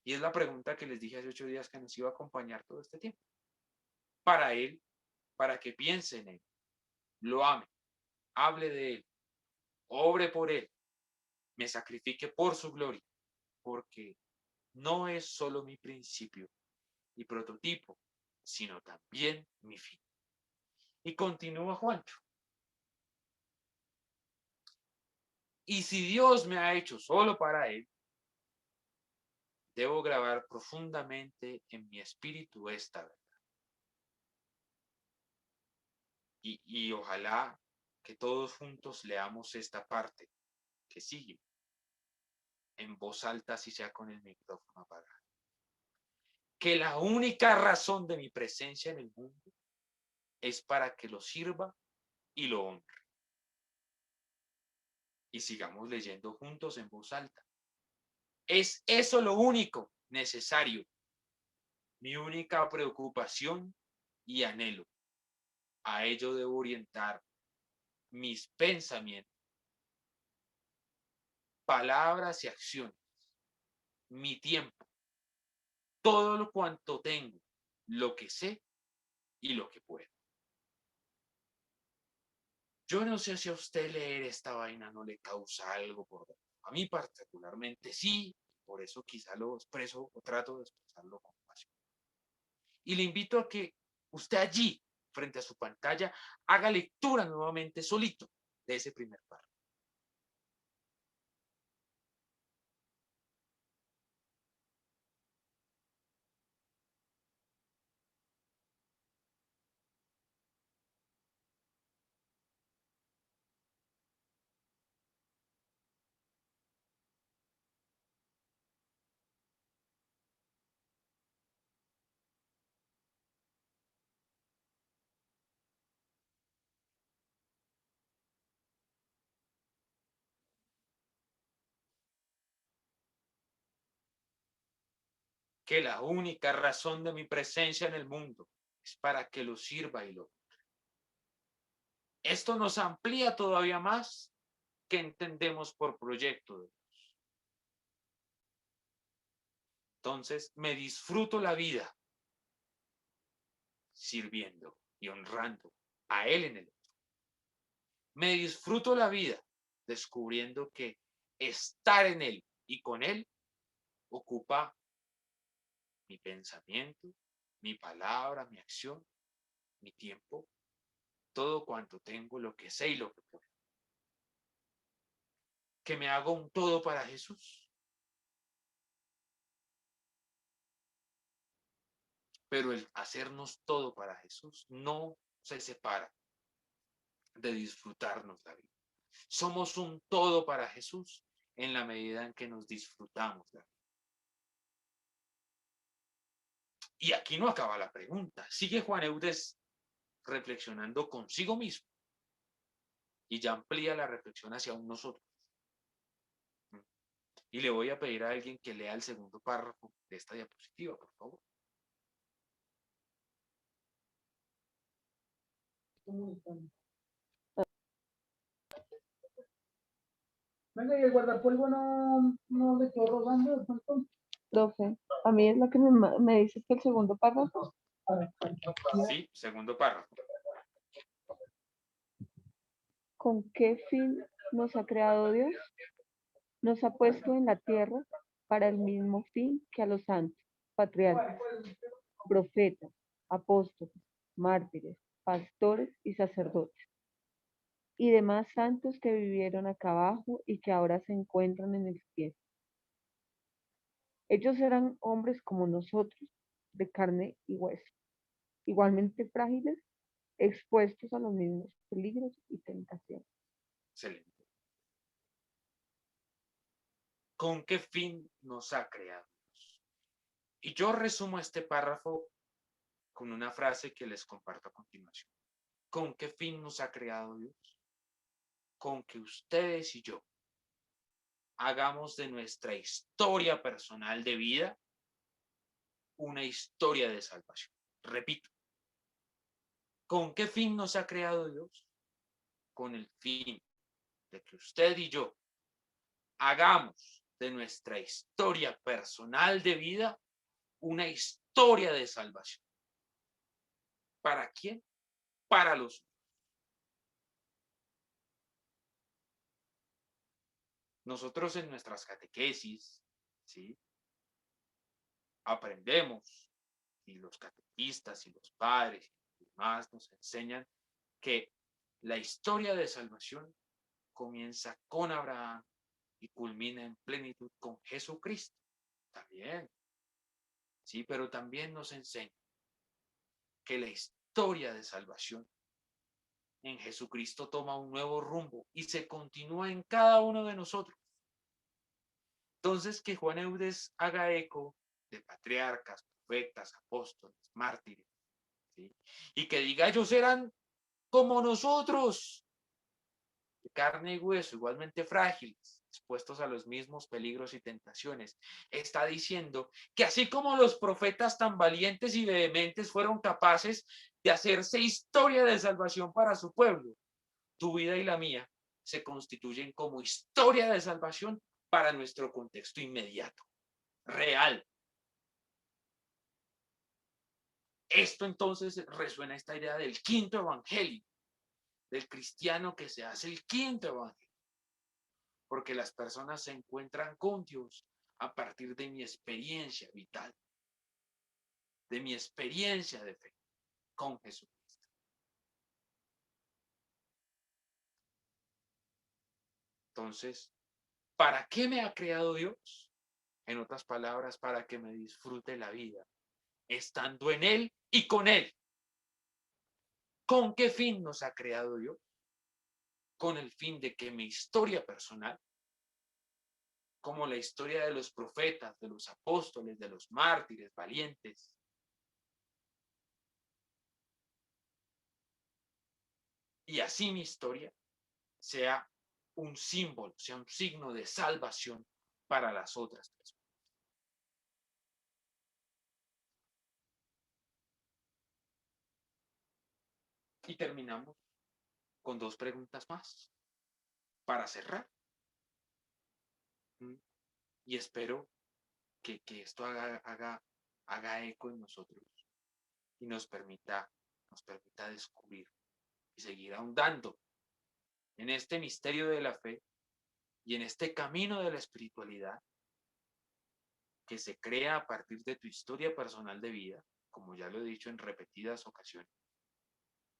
Y es la pregunta que les dije hace 8 días que nos iba a acompañar todo este tiempo. Para Él, para que piense en Él, lo ame, hable de Él, obre por Él, me sacrifique por su gloria, porque no es solo mi principio y prototipo, sino también mi fin. Y continúa Juancho. Y si Dios me ha hecho solo para Él, debo grabar profundamente en mi espíritu esta verdad. Y ojalá que todos juntos leamos esta parte que sigue en voz alta, si sea con el micrófono apagado. Que la única razón de mi presencia en el mundo es para que lo sirva y lo honre. Y sigamos leyendo juntos en voz alta. Es eso lo único necesario, mi única preocupación y anhelo. A ello debo orientar mis pensamientos, palabras y acciones, mi tiempo, todo lo cuanto tengo, lo que sé y lo que puedo. Yo no sé si a usted leer esta vaina no le causa algo por dentro. A mí particularmente sí, por eso quizá lo expreso o trato de expresarlo con pasión. Y le invito a que usted allí, frente a su pantalla, haga lectura nuevamente solito de ese primer párrafo. Que la única razón de mi presencia en el mundo es para que lo sirva y lo honre. Esto nos amplía todavía más que entendemos por proyecto de Dios. Entonces, me disfruto la vida sirviendo y honrando a Él en el otro. Me disfruto la vida descubriendo que estar en Él y con Él ocupa mi pensamiento, mi palabra, mi acción, mi tiempo, todo cuanto tengo, lo que sé y lo que puedo. Que me hago un todo para Jesús. Pero el hacernos todo para Jesús no se separa de disfrutarnos la vida. Somos un todo para Jesús en la medida en que nos disfrutamos la vida. Y aquí no acaba la pregunta. Sigue Juan Eudes reflexionando consigo mismo y ya amplía la reflexión hacia nosotros. Y le voy a pedir a alguien que lea el segundo párrafo de esta diapositiva, por favor. Venga, y el guardapolvo no le quedó robando de pronto. Profe, a mí es lo que me dices que el segundo párrafo. A ver, Sí, segundo párrafo. ¿Con qué fin nos ha creado Dios? Nos ha puesto en la tierra para el mismo fin que a los santos, patriarcas, profetas, apóstoles, mártires, pastores y sacerdotes, y demás santos que vivieron acá abajo y que ahora se encuentran en el cielo. Ellos eran hombres como nosotros, de carne y hueso, igualmente frágiles, expuestos a los mismos peligros y tentaciones. Excelente. ¿Con qué fin nos ha creado Dios? Y yo resumo este párrafo con una frase que les comparto a continuación. ¿Con qué fin nos ha creado Dios? Con que ustedes y yo hagamos de nuestra historia personal de vida una historia de salvación. Repito, ¿con qué fin nos ha creado Dios? Con el fin de que usted y yo hagamos de nuestra historia personal de vida una historia de salvación. ¿Para quién? Para los otros. Nosotros en nuestras catequesis, ¿sí? Aprendemos, y los catequistas y los padres y demás nos enseñan que la historia de salvación comienza con Abraham y culmina en plenitud con Jesucristo. También, sí, pero también nos enseña que la historia de salvación en Jesucristo toma un nuevo rumbo y se continúa en cada uno de nosotros. Entonces, que Juan Eudes haga eco de patriarcas, profetas, apóstoles, mártires, ¿sí? Y que diga, ellos eran como nosotros, de carne y hueso, igualmente frágiles, expuestos a los mismos peligros y tentaciones. Está diciendo que así como los profetas tan valientes y vehementes fueron capaces de hacerse historia de salvación para su pueblo, tu vida y la mía se constituyen como historia de salvación para nuestro contexto inmediato, real. Esto entonces resuena esta idea del quinto evangelio, del cristiano que se hace el quinto evangelio, porque las personas se encuentran con Dios a partir de mi experiencia vital, de mi experiencia de fe con Jesucristo. Entonces, ¿para qué me ha creado Dios? En otras palabras, para que me disfrute la vida, estando en Él y con Él. ¿Con qué fin nos ha creado Dios? Con el fin de que mi historia personal, como la historia de los profetas, de los apóstoles, de los mártires valientes, y así mi historia sea un símbolo, sea un signo de salvación para las otras personas. Y terminamos con dos preguntas más para cerrar. Y espero que esto haga eco en nosotros y nos permita descubrir y seguir ahondando en este misterio de la fe y en este camino de la espiritualidad que se crea a partir de tu historia personal de vida, como ya lo he dicho en repetidas ocasiones,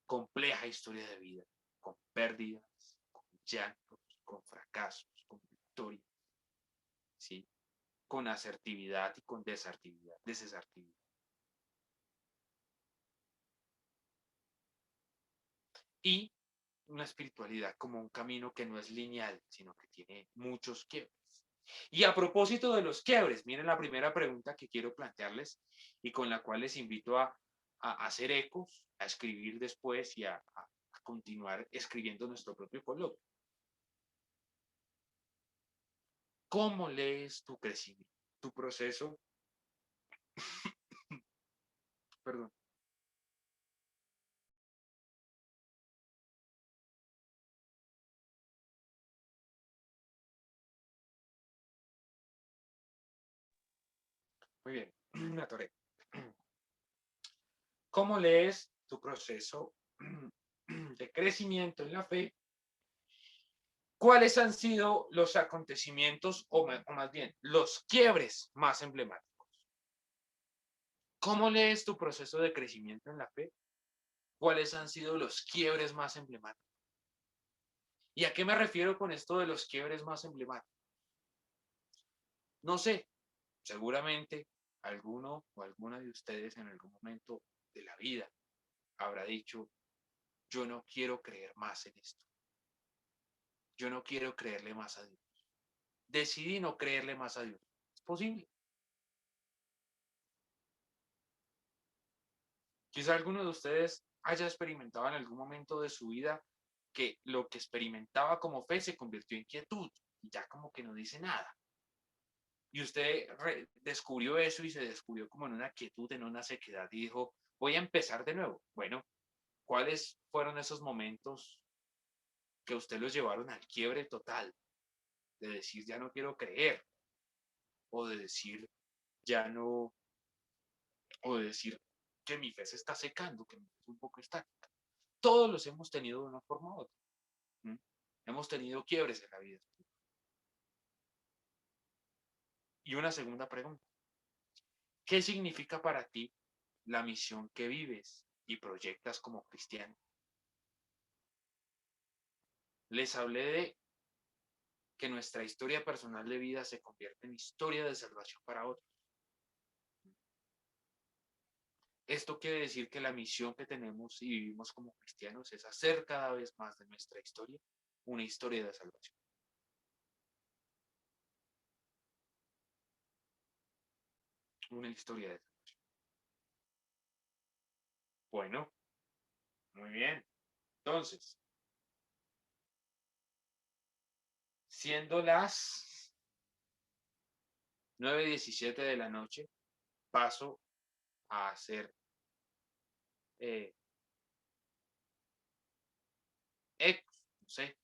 compleja historia de vida, con pérdidas, con llantos, con fracasos, con victorias, ¿sí? Con asertividad y con desertividad. Y una espiritualidad como un camino que no es lineal, sino que tiene muchos quiebres. Y a propósito de los quiebres, miren la primera pregunta que quiero plantearles y con la cual les invito a hacer ecos, a escribir después y a continuar escribiendo nuestro propio coloquio. ¿Cómo lees tu crecimiento, tu proceso? Perdón. Muy bien, me atoré. ¿Cómo lees tu proceso de crecimiento en la fe? ¿Cuáles han sido los acontecimientos o más bien los quiebres más emblemáticos? ¿Cómo lees tu proceso de crecimiento en la fe? ¿Cuáles han sido los quiebres más emblemáticos? ¿Y a qué me refiero con esto de los quiebres más emblemáticos? No sé, seguramente alguno o alguna de ustedes en algún momento de la vida habrá dicho, yo no quiero creer más en esto. Yo no quiero creerle más a Dios. Decidí no creerle más a Dios. ¿Es posible? Quizá alguno de ustedes haya experimentado en algún momento de su vida que lo que experimentaba como fe se convirtió en quietud y ya como que no dice nada. Y usted descubrió eso y se descubrió como en una quietud, en una sequedad y dijo, voy a empezar de nuevo. Bueno, ¿cuáles fueron esos momentos que usted los llevaron al quiebre total? De decir, ya no quiero creer, o de decir, ya no, o de decir que mi fe se está secando, que mi fe es un poco estática. Todos los hemos tenido de una forma u otra. ¿Mm? Hemos tenido quiebres en la vida. Y una segunda pregunta. ¿Qué significa para ti la misión que vives y proyectas como cristiano? Les hablé de que nuestra historia personal de vida se convierte en historia de salvación para otros. Esto quiere decir que la misión que tenemos y vivimos como cristianos es hacer cada vez más de nuestra historia una historia de salvación. Una historia de salvación. Bueno, muy bien. Entonces, siendo las 9:17 de la noche, paso a hacer no sé,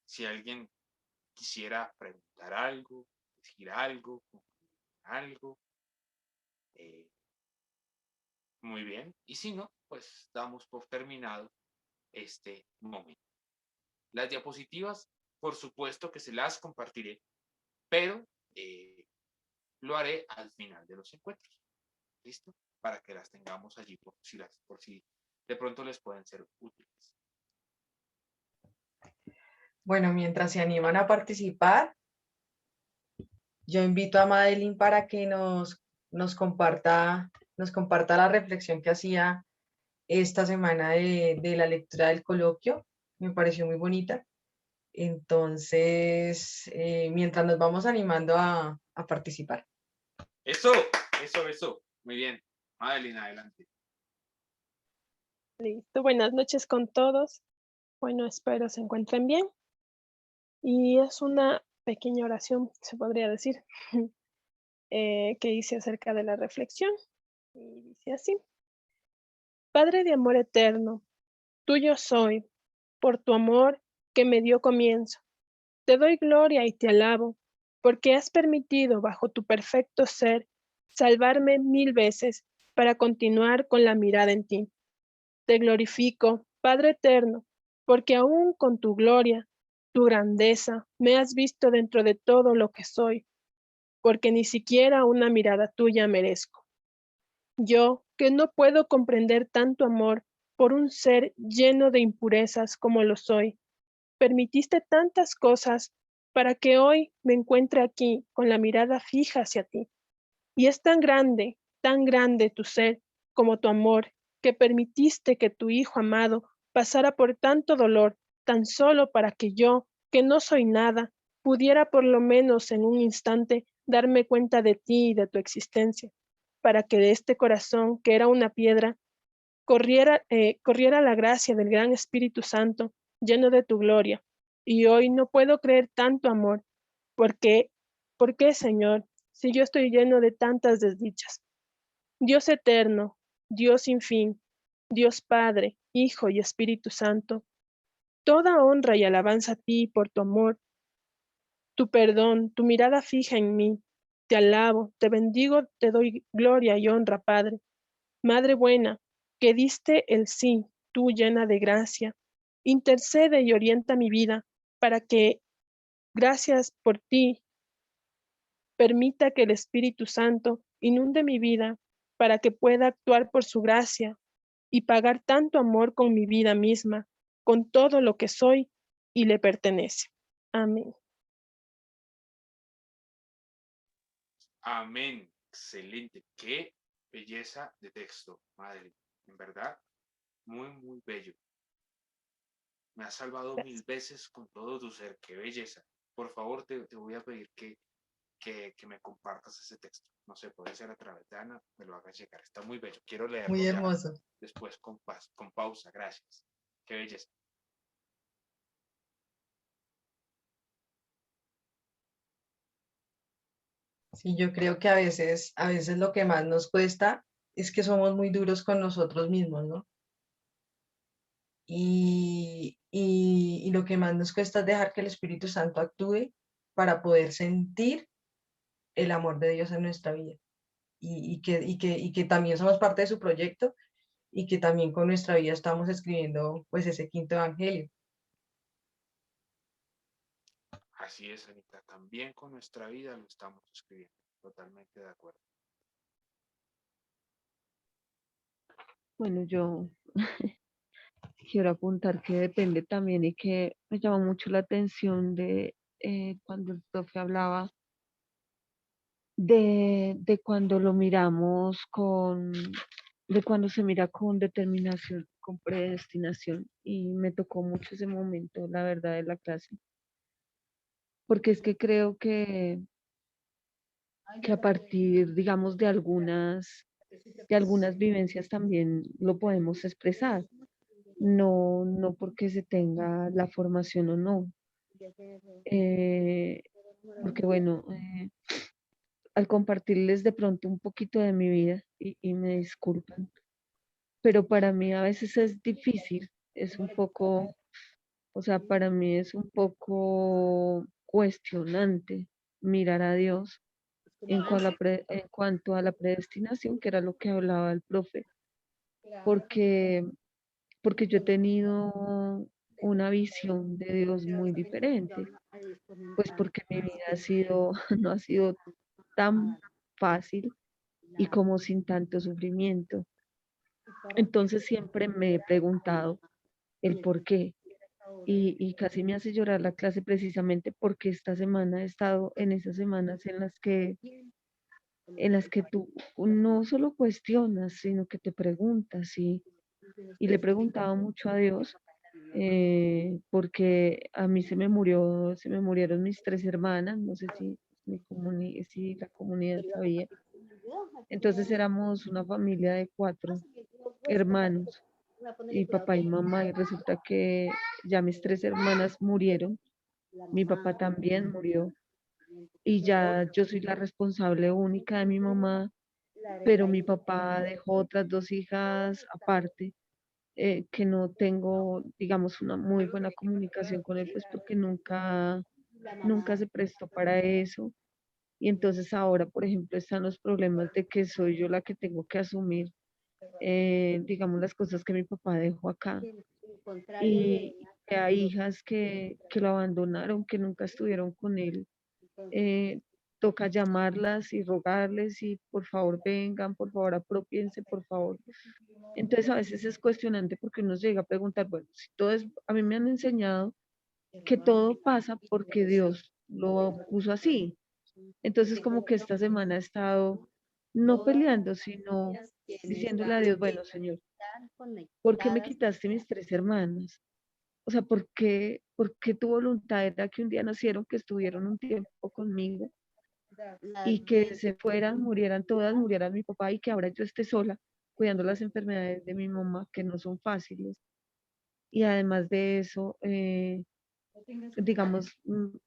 si alguien quisiera preguntar algo, decir algo, algo, eh, muy bien. Y si no, pues damos por terminado este momento. Las diapositivas, por supuesto que se las compartiré, pero lo haré al final de los encuentros. ¿Listo? Para que las tengamos allí por si de pronto les pueden ser útiles. Bueno, mientras se animan a participar, yo invito a Madeline para que nos comparta la reflexión que hacía esta semana de la lectura del coloquio. Me pareció muy bonita. Entonces, mientras nos vamos animando a participar. Eso. Muy bien. Madeline, adelante. Listo, buenas noches con todos. Bueno, espero se encuentren bien. Y es una pequeña oración, se podría decir, que hice acerca de la reflexión. Y dice así: Padre de amor eterno, tuyo soy, por tu amor que me dio comienzo. Te doy gloria y te alabo, porque has permitido bajo tu perfecto ser salvarme 1000 veces para continuar con la mirada en ti. Te glorifico, Padre eterno, porque aún con tu gloria, tu grandeza, me has visto dentro de todo lo que soy, porque ni siquiera una mirada tuya merezco. Yo, que no puedo comprender tanto amor por un ser lleno de impurezas como lo soy, permitiste tantas cosas para que hoy me encuentre aquí con la mirada fija hacia ti. Y es tan grande tu ser como tu amor, que permitiste que tu Hijo amado pasara por tanto dolor, tan solo para que yo, que no soy nada, pudiera por lo menos en un instante darme cuenta de ti y de tu existencia, para que de este corazón, que era una piedra, corriera la gracia del gran Espíritu Santo, lleno de tu gloria. Y hoy no puedo creer tanto amor, porque, ¿por qué, Señor, si yo estoy lleno de tantas desdichas? Dios eterno, Dios sin fin, Dios Padre, Hijo y Espíritu Santo, toda honra y alabanza a ti por tu amor, tu perdón, tu mirada fija en mí. Te alabo, te bendigo, te doy gloria y honra, Padre. Madre buena, que diste el sí, tú llena de gracia, intercede y orienta mi vida para que, gracias por ti, permita que el Espíritu Santo inunde mi vida para que pueda actuar por su gracia y pagar tanto amor con mi vida misma, con todo lo que soy y le pertenece. Amén. Amén. Excelente. Qué belleza de texto, madre. En verdad, muy, muy bello. Me has salvado 1000 veces con todo tu ser. ¡Qué belleza! Por favor, te voy a pedir que me compartas ese texto. No sé, puede ser a través de Ana, me lo hagas llegar. Está muy bello. Quiero Muy leerlo ya hermoso. después con pausa. Gracias. ¡Qué belleza! Sí, yo creo que a veces lo que más nos cuesta es que somos muy duros con nosotros mismos, ¿no? Y lo que más nos cuesta es dejar que el Espíritu Santo actúe para poder sentir el amor de Dios en nuestra vida. Y que también somos parte de su proyecto y que también con nuestra vida estamos escribiendo pues ese quinto evangelio. Así es, Anita. También con nuestra vida lo estamos escribiendo. Totalmente de acuerdo. Bueno, yo quiero apuntar que depende también y que me llama mucho la atención de cuando el profe hablaba de cuando lo miramos de cuando se mira con determinación, con predestinación. Y me tocó mucho ese momento, la verdad, de la clase, porque es que creo que a partir, digamos, de algunas vivencias también lo podemos expresar. No, no porque se tenga la formación o no. Eh, Porque bueno, al compartirles de pronto un poquito de mi vida, y me disculpan, pero para mí a veces es difícil, es un poco, o sea, para mí es un poco cuestionante mirar a Dios en cuanto a la predestinación, que era lo que hablaba el profe, porque, porque yo he tenido una visión de Dios muy diferente, pues porque mi vida ha sido, no ha sido tan fácil y como sin tanto sufrimiento. Entonces siempre me he preguntado el por qué. Y casi me hace llorar la clase precisamente porque esta semana he estado en esas semanas en las que tú no solo cuestionas, sino que te preguntas. Y le he preguntado mucho a Dios, porque a mí se me murieron mis 3 hermanas, no sé si la comunidad sabía. Entonces éramos una familia de 4 hermanos, y papá y mamá, y resulta que ya mis 3 hermanas murieron, mi papá también murió, y ya yo soy la responsable única de mi mamá, pero mi papá dejó otras 2 hijas aparte, que no tengo, digamos, una muy buena comunicación con él, pues porque nunca se prestó para eso. Y entonces ahora, por ejemplo, están los problemas de que soy yo la que tengo que asumir, digamos, las cosas que mi papá dejó acá. Y que hay hijas que lo abandonaron, que nunca estuvieron con él. eh, Toca llamarlas y rogarles y por favor vengan, por favor apropiense, por favor. Entonces a veces es cuestionante porque uno se llega a preguntar, bueno, si todo es, a mí me han enseñado que todo pasa porque Dios lo puso así. Entonces como que esta semana he estado no peleando, sino diciéndole a Dios, bueno, Señor, ¿por qué me quitaste mis 3 hermanas? O sea, por qué tu voluntad era que un día nacieron, que estuvieron un tiempo conmigo y que se fueran, murieran todas, muriera mi papá y que ahora yo esté sola cuidando las enfermedades de mi mamá, que no son fáciles? Y además de eso, digamos,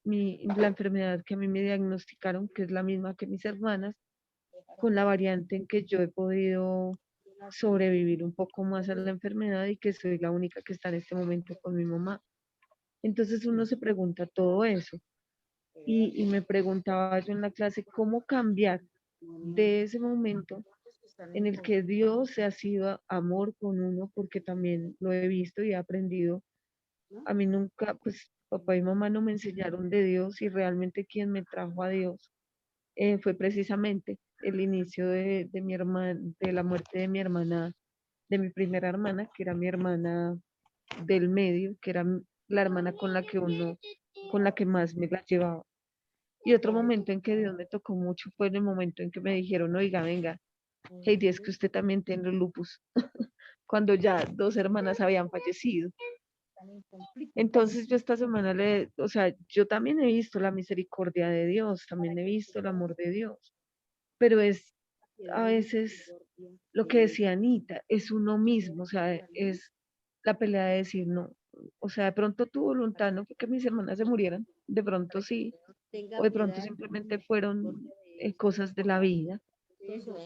la enfermedad que a mí me diagnosticaron, que es la misma que mis hermanas, con la variante en que yo he podido sobrevivir un poco más a la enfermedad y que soy la única que está en este momento con mi mamá. Entonces uno se pregunta todo eso. Y me preguntaba yo en la clase cómo cambiar de ese momento en el que Dios se ha sido amor con uno, porque también lo he visto y he aprendido. A mí nunca, pues papá y mamá no me enseñaron de Dios, y realmente quien me trajo a Dios fue precisamente el inicio de mi hermana, de la muerte de mi hermana, de mi primera hermana, que era mi hermana del medio, que era la hermana con la que más me la llevaba. Y otro momento en que Dios me tocó mucho fue en el momento en que me dijeron, oiga, venga, Heidi, es que usted también tiene lupus, cuando ya 2 hermanas habían fallecido. Entonces yo esta semana o sea, yo también he visto la misericordia de Dios, también he visto el amor de Dios, pero es a veces lo que decía Anita, es uno mismo, o sea, es la pelea de decir no. O sea, de pronto tu voluntad no fue que mis hermanas se murieran, de pronto sí, o de pronto simplemente fueron cosas de la vida.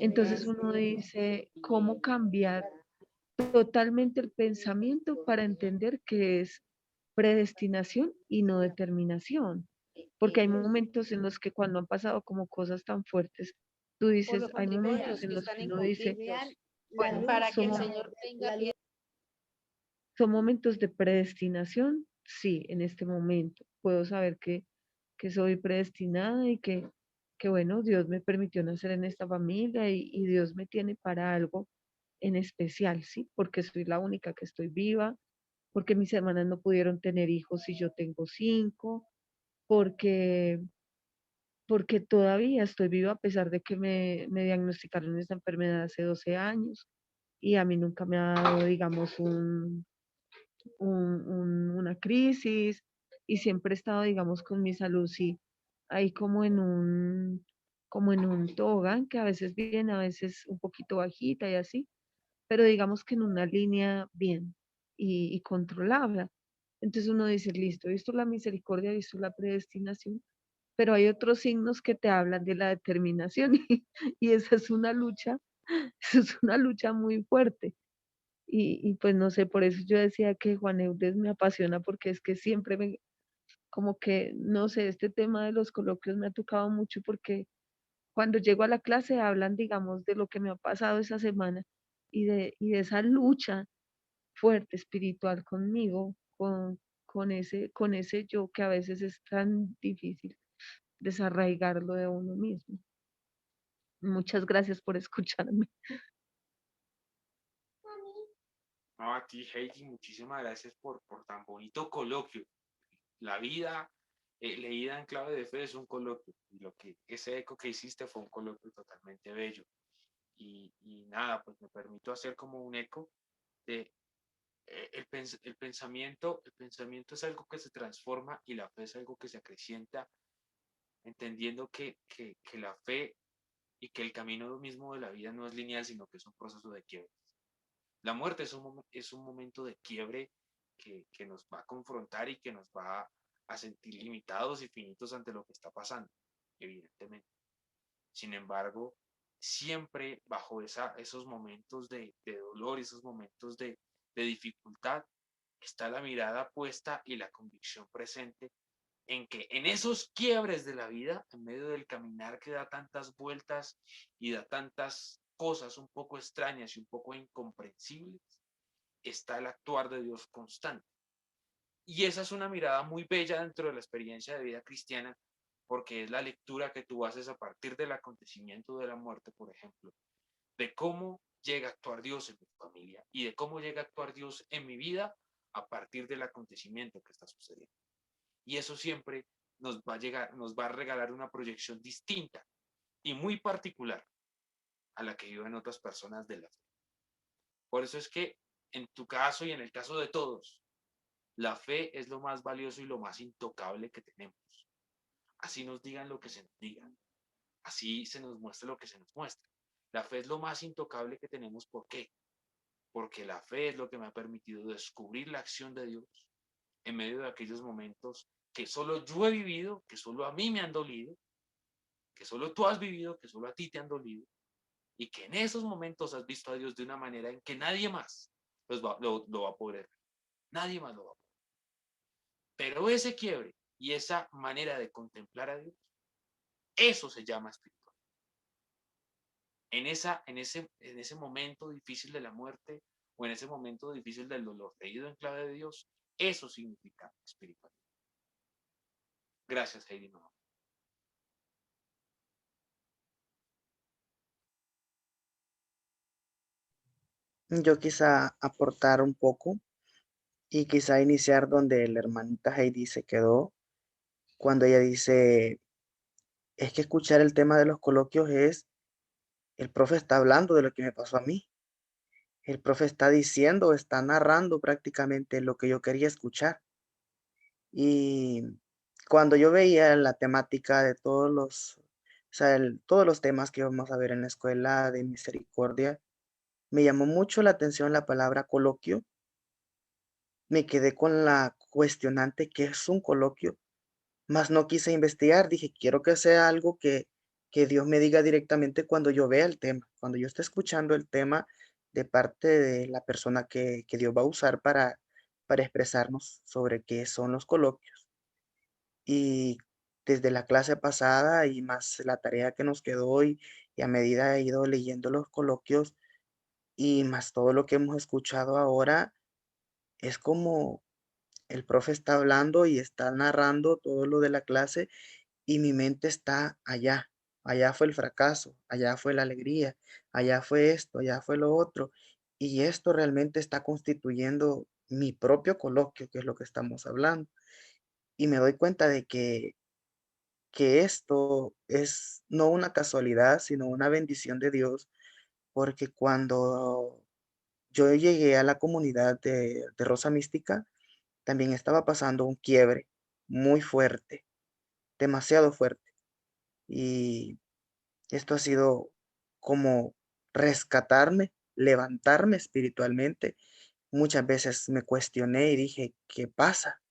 Entonces uno dice, ¿cómo cambiar totalmente el pensamiento para entender que es predestinación y no determinación? Porque hay momentos en los que cuando han pasado como cosas tan fuertes, tú dices, hay momentos en los que uno dice, bueno, son momentos de predestinación, sí, en este momento puedo saber que soy predestinada y que, bueno, Dios me permitió nacer en esta familia y Dios me tiene para algo en especial, ¿sí? Porque soy la única que estoy viva, porque mis hermanas no pudieron tener hijos y yo tengo 5, porque, porque todavía estoy viva a pesar de que me diagnosticaron esta enfermedad hace 12 años y a mí nunca me ha dado, digamos, una crisis y siempre he estado, digamos, con mi salud, sí, ahí como en un tobogán que a veces bien, a veces un poquito bajita y así, pero digamos que en una línea bien y controlable. Entonces uno dice, listo, he visto la misericordia, he visto la predestinación, pero hay otros signos que te hablan de la determinación y esa es una lucha, esa es una lucha muy fuerte. Y pues no sé, por eso yo decía que Juan Eudes me apasiona porque es que siempre me, como que, no sé, este tema de los coloquios me ha tocado mucho porque cuando llego a la clase hablan, digamos, de lo que me ha pasado esa semana y de esa lucha fuerte espiritual conmigo, con ese yo que a veces es tan difícil desarraigarlo de uno mismo. Muchas gracias por escucharme. No, a ti, Heidi, muchísimas gracias por tan bonito coloquio. La vida leída en clave de fe es un coloquio. Y ese eco que hiciste fue un coloquio totalmente bello. Y nada, pues me permito hacer como un eco de el pensamiento es algo que se transforma y la fe es algo que se acrecienta, entendiendo que la fe y que el camino mismo de la vida no es lineal, sino que es un proceso de quiebre. La muerte es un momento de quiebre que nos va a confrontar y que nos va a sentir limitados y finitos ante lo que está pasando, evidentemente. Sin embargo, siempre bajo esos momentos de dolor, esos momentos de dificultad, está la mirada puesta y la convicción presente en que en esos quiebres de la vida, en medio del caminar que da tantas vueltas y da tantas cosas un poco extrañas y un poco incomprensibles, está el actuar de Dios constante. Y esa es una mirada muy bella dentro de la experiencia de vida cristiana, porque es la lectura que tú haces a partir del acontecimiento de la muerte, por ejemplo, de cómo llega a actuar Dios en mi familia y de cómo llega a actuar Dios en mi vida a partir del acontecimiento que está sucediendo. Y eso siempre nos va a regalar una proyección distinta y muy particular a la que viven otras personas de la fe. Por eso es que en tu caso y en el caso de todos, la fe es lo más valioso y lo más intocable que tenemos. Así nos digan lo que se nos digan, así se nos muestre lo que se nos muestra. La fe es lo más intocable que tenemos. ¿Por qué? Porque la fe es lo que me ha permitido descubrir la acción de Dios en medio de aquellos momentos que solo yo he vivido, que solo a mí me han dolido, que solo tú has vivido, que solo a ti te han dolido, y que en esos momentos has visto a Dios de una manera en que nadie más lo va a poder ver. Nadie más lo va a poder. Pero ese quiebre y esa manera de contemplar a Dios, eso se llama espiritual. En ese momento difícil de la muerte o en ese momento difícil del dolor, leído en clave de Dios, eso significa espiritual. Gracias, Heidi. No. Yo quizá aportar un poco y quizá iniciar donde la hermanita Heidi se quedó, cuando ella dice, es que escuchar el tema de los coloquios es, el profe está hablando de lo que me pasó a mí. el profe está diciendo, está narrando prácticamente lo que yo quería escuchar. Y cuando yo veía la temática de o sea, todos los temas que íbamos a ver en la escuela de misericordia, me llamó mucho la atención la palabra coloquio. Me quedé con la cuestionante, ¿qué es un coloquio? Mas no quise investigar, dije, quiero que sea algo que Dios me diga directamente cuando yo vea el tema, cuando yo esté escuchando el tema de parte de la persona que Dios va a usar para expresarnos sobre qué son los coloquios. Y desde la clase pasada y más la tarea que nos quedó y a medida he ido leyendo los coloquios y más todo lo que hemos escuchado ahora, es como el profe está hablando y está narrando todo lo de la clase y mi mente está allá. Allá fue el fracaso, allá fue la alegría, allá fue esto, allá fue lo otro. Y esto realmente está constituyendo mi propio coloquio, que es lo que estamos hablando. Y me doy cuenta de que esto es no una casualidad, sino una bendición de Dios, porque cuando yo llegué a la comunidad de Rosa Mística, también estaba pasando un quiebre muy fuerte, demasiado fuerte. Y esto ha sido como rescatarme, levantarme espiritualmente. Muchas veces me cuestioné y dije, ¿qué pasa?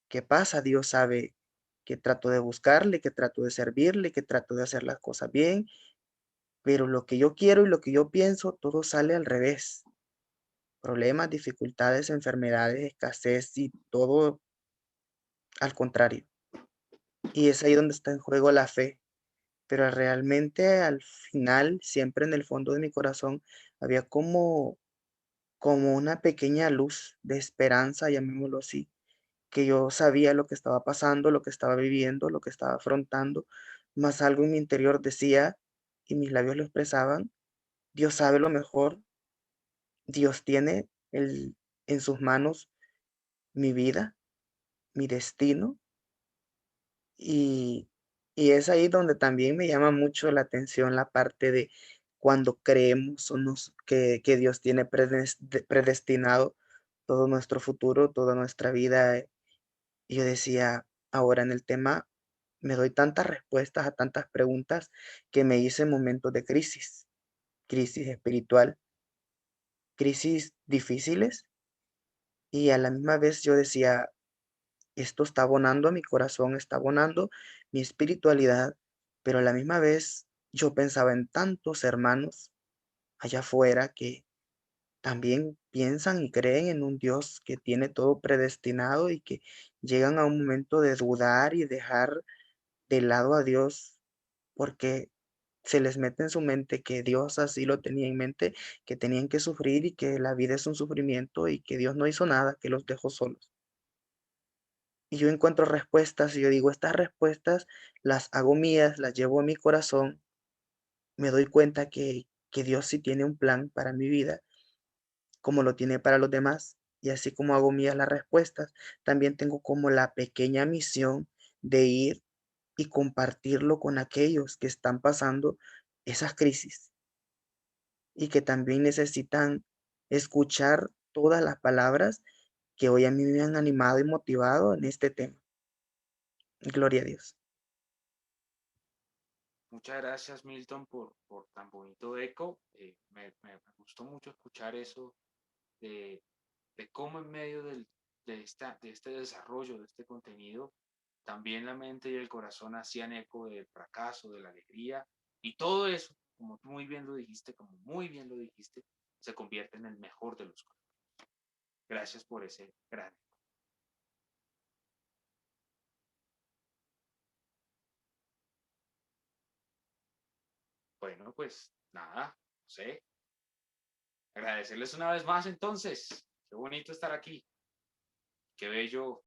¿Qué pasa? Dios sabe que trato de buscarle, que trato de servirle, que trato de hacer las cosas bien, pero lo que yo quiero y lo que yo pienso, todo sale al revés. Problemas, dificultades, enfermedades, escasez y todo al contrario. Y es ahí donde está en juego la fe. Pero realmente al final, siempre en el fondo de mi corazón, había como una pequeña luz de esperanza, llamémoslo así, que yo sabía lo que estaba pasando, lo que estaba viviendo, lo que estaba afrontando, más algo en mi interior decía, y mis labios lo expresaban, Dios sabe lo mejor, Dios tiene en sus manos mi vida, mi destino, y, y es ahí donde también me llama mucho la atención la parte de cuando creemos que Dios tiene predestinado todo nuestro futuro, toda nuestra vida. Y yo decía, ahora en el tema me doy tantas respuestas a tantas preguntas que me hice en momentos de crisis, crisis espiritual, crisis difíciles, y a la misma vez yo decía, esto está abonando a mi corazón, está abonando mi espiritualidad, pero a la misma vez yo pensaba en tantos hermanos allá afuera que también piensan y creen en un Dios que tiene todo predestinado y que llegan a un momento de dudar y dejar de lado a Dios porque se les mete en su mente que Dios así lo tenía en mente, que tenían que sufrir y que la vida es un sufrimiento y que Dios no hizo nada, que los dejó solos. Y yo encuentro respuestas y yo digo, estas respuestas las hago mías, las llevo a mi corazón, me doy cuenta que Dios sí tiene un plan para mi vida, como lo tiene para los demás, y así como hago mías las respuestas, también tengo como la pequeña misión de ir y compartirlo con aquellos que están pasando esas crisis y que también necesitan escuchar todas las palabras que hoy a mí me han animado y motivado en este tema. Gloria a Dios. Muchas gracias, Milton, por tan bonito eco. Me gustó mucho escuchar eso de, de cómo en medio de este desarrollo, de este contenido, también la mente y el corazón hacían eco del fracaso, de la alegría, y todo eso, como tú muy bien lo dijiste, como muy bien lo dijiste, se convierte en el mejor de los cosas. Gracias por ese gran. Bueno, pues nada, no sé. Agradecerles una vez más entonces. Qué bonito estar aquí. Qué bello